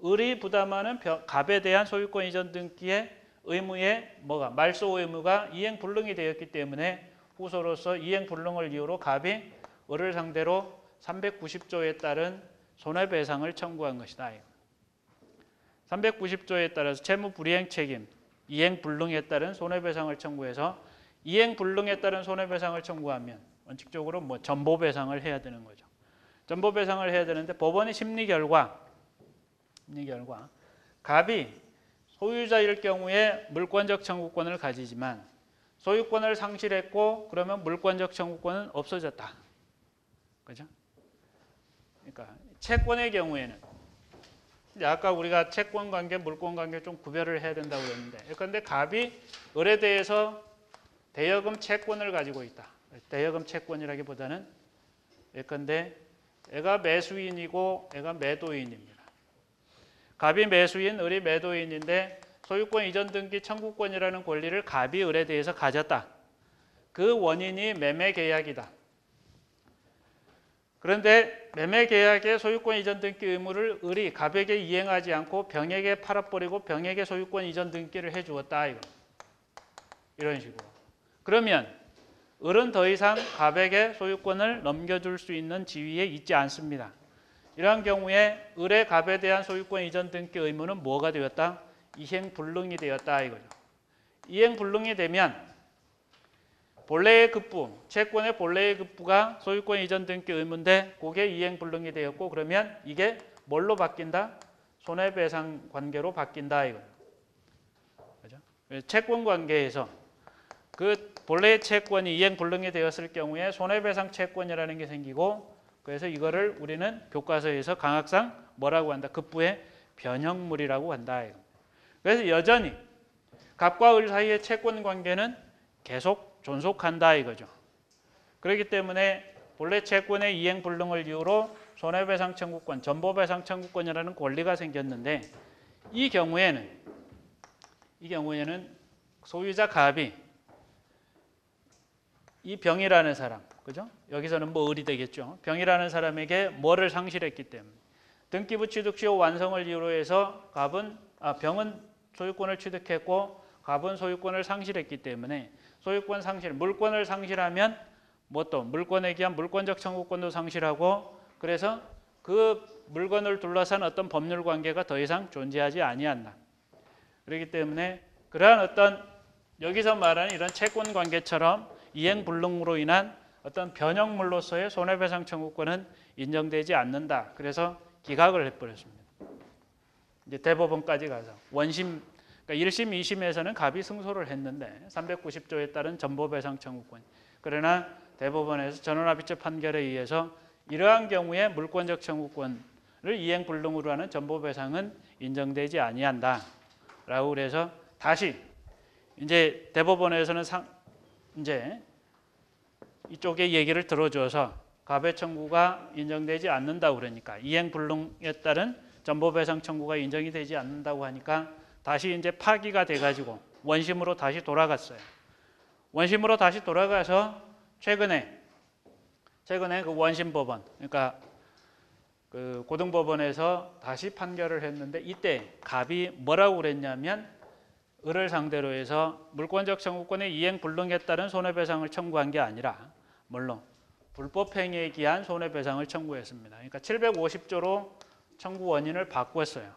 을이 부담하는 갑에 대한 소유권 이전 등기의 의무에 뭐가 말소 의무가 이행불능이 되었기 때문에 후소로서 이행불능을 이유로 갑이 을을 상대로 390조에 따른 손해배상을 청구한 것이다. 390조에 따라서 채무불이행 책임, 이행불능에 따른 손해배상을 청구해서 이행불능에 따른 손해배상을 청구하면 원칙적으로 뭐 전보배상을 해야 되는 거죠. 전보배상을 해야 되는데 법원의 심리 결과 갑이 소유자일 경우에 물권적 청구권을 가지지만 소유권을 상실했고 그러면 물권적 청구권은 없어졌다. 그죠? 그러니까 채권의 경우에는 아까 우리가 채권 관계, 물권 관계 좀 구별을 해야 된다고 그랬는데 그런데 갑이 을에 대해서 대여금 채권을 가지고 있다. 대여금 채권이라기보다는 예컨대 애가 매수인이고 애가 매도인입니다. 갑이 매수인, 을이 매도인인데 소유권 이전 등기 청구권이라는 권리를 갑이 을에 대해서 가졌다. 그 원인이 매매계약이다. 그런데 매매계약의 소유권 이전 등기 의무를 을이 갑에게 이행하지 않고 병에게 팔아버리고 병에게 소유권 이전 등기를 해주었다. 이런 식으로. 그러면 을은 더 이상 갑에게 소유권을 넘겨줄 수 있는 지위에 있지 않습니다. 이러한 경우에 을의 갑에 대한 소유권 이전 등기 의무는 뭐가 되었다? 이행불능이 되었다 이거죠. 이행불능이 되면 본래의 급부, 채권의 본래의 급부가 소유권 이전 등기 의무인데 그게 이행불능이 되었고 그러면 이게 뭘로 바뀐다? 손해배상 관계로 바뀐다 이거죠. 그죠? 채권 관계에서 그 본래의 채권이 이행불능이 되었을 경우에 손해배상 채권이라는 게 생기고 그래서 이거를 우리는 교과서에서 강학상 뭐라고 한다? 급부의 변형물이라고 한다. 그래서 여전히 갑과 을 사이의 채권 관계는 계속 존속한다 이거죠. 그렇기 때문에 본래 채권의 이행불능을 이유로 손해배상 청구권, 전보배상 청구권이라는 권리가 생겼는데 이 경우에는 소유자 갑이 이 병이라는 사람, 그죠? 여기서는 뭐 을이 되겠죠. 병이라는 사람에게 뭐를 상실했기 때문에 등기부 취득 시효 완성을 이유로 해서 병은 소유권을 취득했고 갑은 소유권을 상실했기 때문에 소유권 상실, 물권을 상실하면 뭐 또 물권에 기한 물권적 청구권도 상실하고 그래서 그 물건을 둘러싼 어떤 법률 관계가 더 이상 존재하지 아니한다. 그렇기 때문에 그러한 어떤 여기서 말하는 이런 채권 관계처럼 이행 불능으로 인한 어떤 변형물로서의 손해배상 청구권은 인정되지 않는다. 그래서 기각을 해버렸습니다. 이제 대법원까지 가서 원심, 그러니까 1심, 2심에서는 갑이 승소를 했는데 390조에 따른 전보배상 청구권. 그러나 대법원에서 전원합의체 판결에 의해서 이러한 경우에 물권적 청구권을 이행 불능으로 하는 전보배상은 인정되지 아니한다라고 그래서 다시 이제 대법원에서는 이제 이쪽의 얘기를 들어줘서 갑의 청구가 인정되지 않는다고 그러니까 이행 불능에 따른 전보배상 청구가 인정이 되지 않는다고 하니까 다시 이제 파기가 돼가지고 원심으로 다시 돌아갔어요. 원심으로 다시 돌아가서 최근에 그 원심법원, 그러니까 그 고등법원에서 다시 판결을 했는데 이때 갑이 뭐라고 그랬냐면 을을 상대로 해서 물권적 청구권의 이행 불능에 따른 손해배상을 청구한 게 아니라 물론 불법행위에 기한 손해배상을 청구했습니다. 그러니까 750조로 청구 원인을 바꿨어요.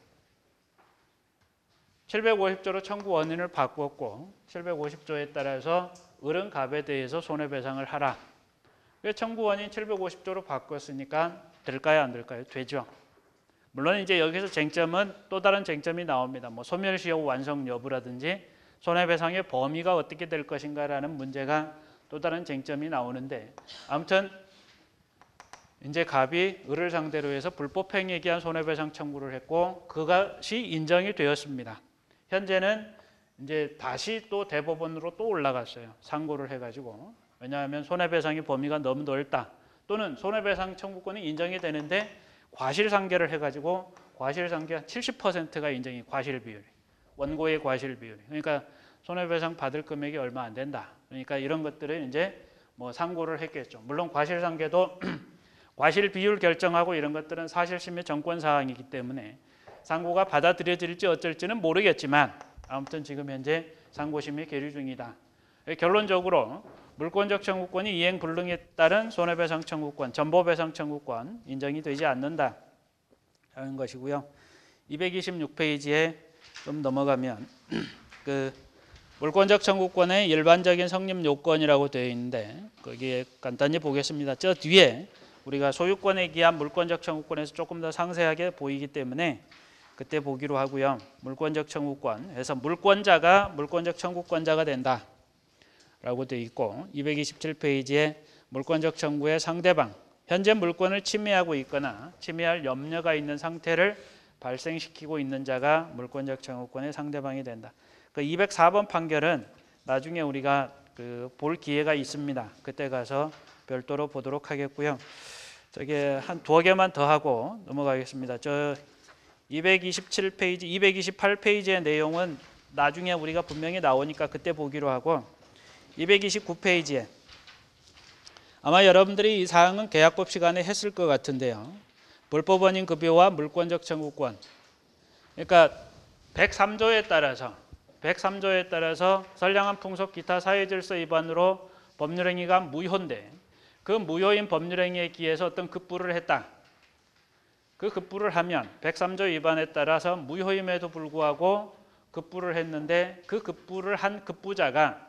750조로 청구 원인을 바꿨고 750조에 따라서 을은 갑에 대해서 손해배상을 하라. 청구 원인 750조로 바꿨으니까 될까요, 안 될까요? 되죠. 물론 이제 여기서 쟁점은 또 다른 쟁점이 나옵니다. 뭐 소멸시효 완성 여부라든지 손해배상의 범위가 어떻게 될 것인가라는 문제가 또 다른 쟁점이 나오는데 아무튼 이제 갑이 을을 상대로 해서 불법행위에 기한 손해배상 청구를 했고 그것이 인정이 되었습니다. 현재는 이제 다시 또 대법원으로 또 올라갔어요. 상고를 해가지고 왜냐하면 손해배상의 범위가 너무 넓다. 또는 손해배상 청구권이 인정이 되는데 과실상계를 해가지고 과실상계 70%가 인정이 과실 비율이 원고의 과실 비율이 그러니까 손해배상 받을 금액이 얼마 안 된다. 그러니까 이런 것들을 이제 뭐 상고를 했겠죠. 물론 과실상계도 과실 비율 결정하고 이런 것들은 사실심의 정권 사항이기 때문에 상고가 받아들여질지 어쩔지는 모르겠지만 아무튼 지금 현재 상고심의 계류 중이다. 결론적으로 물권적 청구권이 이행 불능에 따른 손해배상 청구권, 전보배상 청구권 인정이 되지 않는다 하는 것이고요. 226페이지에 좀 넘어가면 그 물권적 청구권의 일반적인 성립 요건이라고 되어 있는데 거기에 간단히 보겠습니다. 저 뒤에 우리가 소유권에 기한 물권적 청구권에서 조금 더 상세하게 보이기 때문에 그때 보기로 하고요. 물권적 청구권에서 물권자가 물권적 청구권자가 된다. 라고 되어 있고 227페이지에 물권적 청구의 상대방 현재 물권을 침해하고 있거나 침해할 염려가 있는 상태를 발생시키고 있는 자가 물권적 청구권의 상대방이 된다. 그 204번 판결은 나중에 우리가 볼 기회가 있습니다. 그때 가서 별도로 보도록 하겠고요. 저게 한 두어 개만 더 하고 넘어가겠습니다. 저 227페이지, 228페이지의 내용은 나중에 우리가 분명히 나오니까 그때 보기로 하고 229페이지에 아마 여러분들이 이 사항은 계약법 시간에 했을 것 같은데요. 불법원인 급여와 물권적 청구권. 그러니까 103조에 따라서 선량한 풍속 기타 사회질서 위반으로 법률행위가 무효인데 그 무효인 법률행위에 기해서 어떤 급부를 했다. 그 급부를 하면 103조 위반에 따라서 무효임에도 불구하고 급부를 했는데 그 급부를 한 급부자가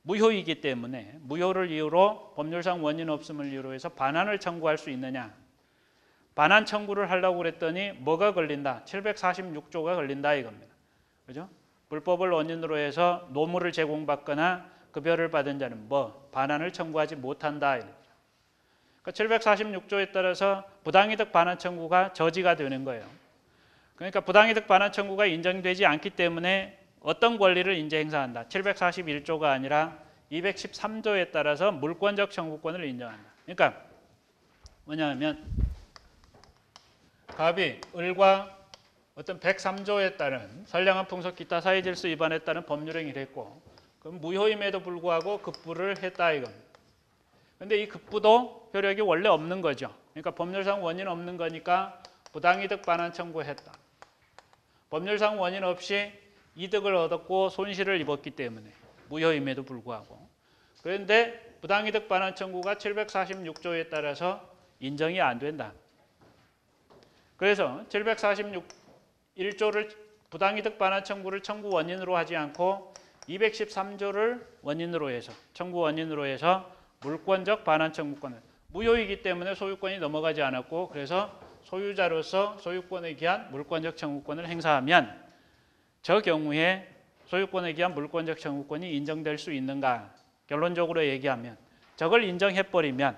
무효이기 때문에 무효를 이유로 법률상 원인 없음을 이유로 해서 반환을 청구할 수 있느냐. 반환 청구를 하려고 그랬더니 뭐가 걸린다. 746조가 걸린다 이겁니다. 그죠? 불법을 원인으로 해서 노무를 제공받거나 급여를 받은 자는 뭐 반환을 청구하지 못한다. 그러니까 746조에 따라서 부당이득 반환 청구가 저지가 되는 거예요. 그러니까 부당이득 반환 청구가 인정되지 않기 때문에 어떤 권리를 이제 행사한다. 741조가 아니라 213조에 따라서 물권적 청구권을 인정한다. 그러니까 뭐냐면 갑이 을과 어떤 103조에 따른 선량한 풍속 기타 사회질서 위반에 따른 법률행위를 했고 그럼 무효임에도 불구하고 급부를 했다 이겁니다. 그런데 이 급부도 효력이 원래 없는 거죠. 그러니까 법률상 원인 없는 거니까 부당이득 반환 청구했다. 법률상 원인 없이 이득을 얻었고 손실을 입었기 때문에 무효임에도 불구하고. 그런데 부당이득 반환 청구가 746조에 따라서 인정이 안 된다. 그래서 746조를 부당이득 반환 청구를 청구 원인으로 하지 않고 213조를 원인으로 해서 청구 원인으로 해서 물권적 반환 청구권을 무효이기 때문에 소유권이 넘어가지 않았고 그래서 소유자로서 소유권에 기한 물권적 청구권을 행사하면 저 경우에 소유권에 기한 물권적 청구권이 인정될 수 있는가? 결론적으로 얘기하면 저걸 인정해버리면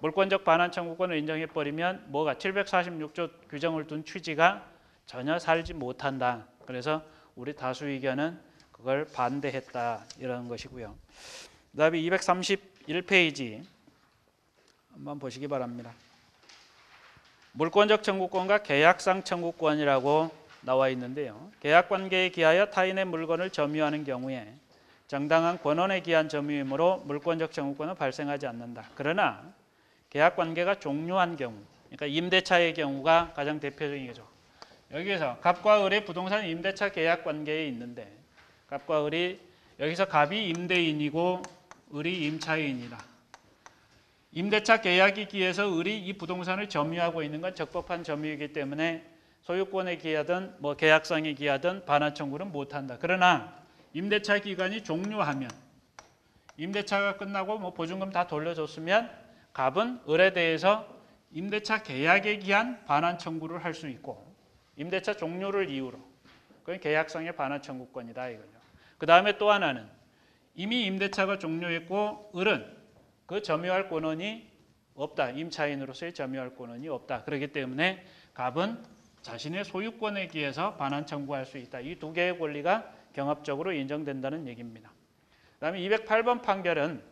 물권적 반환 청구권을 인정해버리면 뭐가 746조 규정을 둔 취지가 전혀 살지 못한다. 그래서 우리 다수 의견은 그걸 반대했다 이런 것이고요. 그다음에 231페이지 한번 보시기 바랍니다. 물권적 청구권과 계약상 청구권이라고 나와 있는데요. 계약관계에 기하여 타인의 물건을 점유하는 경우에 정당한 권한에 기한 점유이므로 물권적 청구권은 발생하지 않는다. 그러나 계약관계가 종료한 경우, 그러니까 임대차의 경우가 가장 대표적인 거죠. 여기서 갑과 을의 부동산 임대차 계약관계에 있는데 갑과 을이 여기서 갑이 임대인이고 을이 임차인이다. 임대차 계약이 기해서 을이 이 부동산을 점유하고 있는 건 적법한 점유이기 때문에 소유권에 기하든 계약상에 기하든 반환 청구는 못한다. 그러나 임대차 기간이 종료하면 임대차가 끝나고 보증금 다 돌려줬으면 갑은 을에 대해서 임대차 계약에 기한 반환 청구를 할 수 있고 임대차 종료를 이유로 그건 계약상의 반환 청구권이다 이거죠. 그 다음에 또 하나는 이미 임대차가 종료했고 을은 그 점유할 권한이 없다. 임차인으로서의 점유할 권한이 없다. 그렇기 때문에 갑은 자신의 소유권에 기해서 반환 청구할 수 있다. 이 두 개의 권리가 경합적으로 인정된다는 얘기입니다. 그다음에 208번 판결은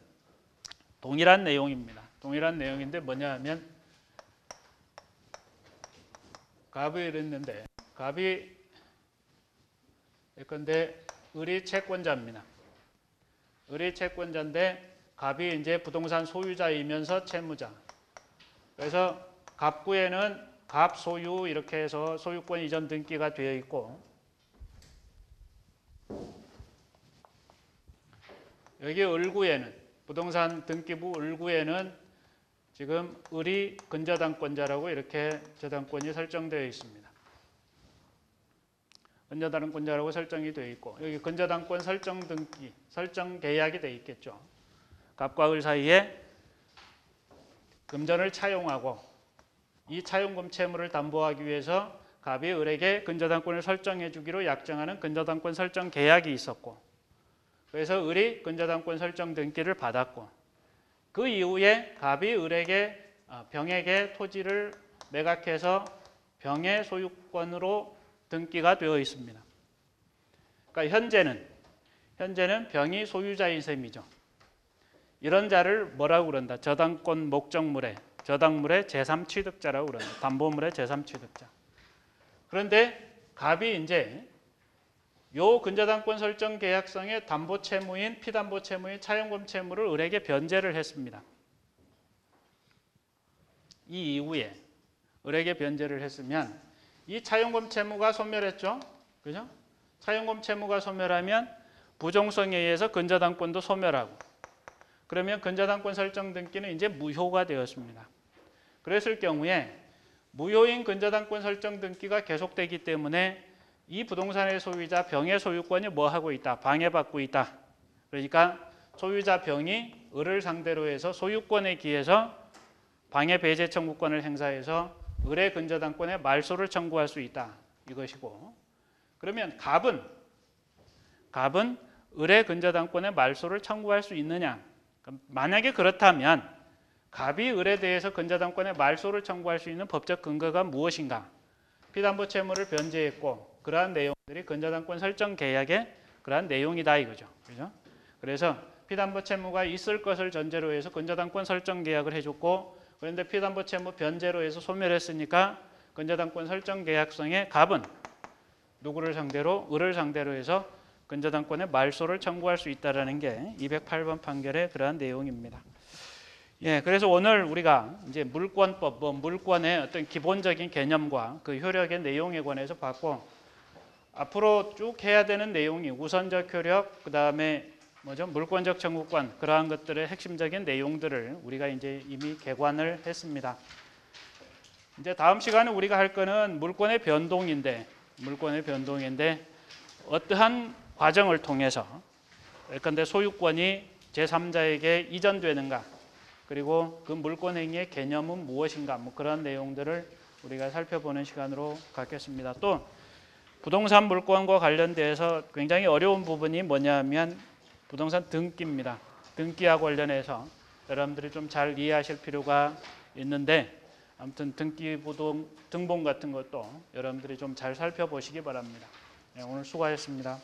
동일한 내용입니다. 동일한 내용인데 뭐냐 하면 갑이 이랬는데 갑이 예컨대 을이 채권자입니다. 을이 채권자인데 갑이 이제 부동산 소유자이면서 채무자. 그래서 갑구에는 갑 소유 이렇게 해서 소유권 이전 등기가 되어 있고 여기 을구에는 부동산 등기부 을구에는 지금 을이 근저당권자라고 이렇게 저당권이 설정되어 있습니다. 근저당권자라고 설정이 되어 있고 여기 근저당권 설정 등기, 설정 계약이 되어 있겠죠. 갑과 을 사이에 금전을 차용하고 이 차용금 채무를 담보하기 위해서 갑이 을에게 근저당권을 설정해 주기로 약정하는 근저당권 설정 계약이 있었고 그래서 을이 근저당권 설정 등기를 받았고 그 이후에 갑이 을에게 병에게 토지를 매각해서 병의 소유권으로 등기가 되어 있습니다. 그러니까 현재는 병이 소유자인 셈이죠. 이런 자를 뭐라고 그런다? 저당권 목적물의 저당물의 제3취득자라고 그런다. 담보물의 제3취득자. 그런데 갑이 이제 요 근저당권 설정 계약상의 담보 채무인 피담보 채무인 차용금 채무를 을에게 변제를 했습니다. 이 이후에 을에게 변제를 했으면 이 차용금 채무가 소멸했죠. 그죠? 차용금 채무가 소멸하면 부종성에 의해서 근저당권도 소멸하고 그러면 근저당권 설정 등기는 이제 무효가 되었습니다. 그랬을 경우에 무효인 근저당권 설정 등기가 계속되기 때문에 이 부동산의 소유자 병의 소유권이 뭐 하고 있다? 방해받고 있다. 그러니까 소유자 병이 을을 상대로 해서 소유권에 기해서 방해 배제 청구권을 행사해서 을의 근저당권에 말소를 청구할 수 있다. 이것이고 그러면 갑은 을의 근저당권에 말소를 청구할 수 있느냐? 만약에 그렇다면 갑이 을에 대해서 근저당권에 말소를 청구할 수 있는 법적 근거가 무엇인가? 피담보 채무를 변제했고 그러한 내용들이 근저당권 설정 계약의 그러한 내용이다 이거죠. 그죠? 그래서 피담보 채무가 있을 것을 전제로 해서 근저당권 설정 계약을 해줬고 그런데 피담보 채무 변제로 해서 소멸했으니까 근저당권 설정 계약성에 갑은 누구를 상대로? 을을 상대로 해서 근저당권의 말소를 청구할 수 있다라는 게 208번 판결의 그러한 내용입니다. 예, 그래서 오늘 우리가 이제 물권법, 물권의 어떤 기본적인 개념과 그 효력의 내용에 관해서 봤고, 앞으로 쭉 해야 되는 내용이 우선적 효력, 그다음에 뭐죠? 물권적 청구권, 그러한 것들의 핵심적인 내용들을 우리가 이제 이미 개관을 했습니다. 이제 다음 시간에 우리가 할 거는 물권의 변동인데 어떠한 과정을 통해서 예컨대 소유권이 제3자에게 이전되는가, 그리고 그 물권 행위의 개념은 무엇인가, 뭐 그런 내용들을 우리가 살펴보는 시간으로 갖겠습니다. 또 부동산 물권과 관련돼서 굉장히 어려운 부분이 뭐냐면 부동산 등기입니다. 등기와 관련해서 여러분들이 좀 잘 이해하실 필요가 있는데, 아무튼 등본 같은 것도 여러분들이 좀 잘 살펴보시기 바랍니다. 네, 오늘 수고하셨습니다.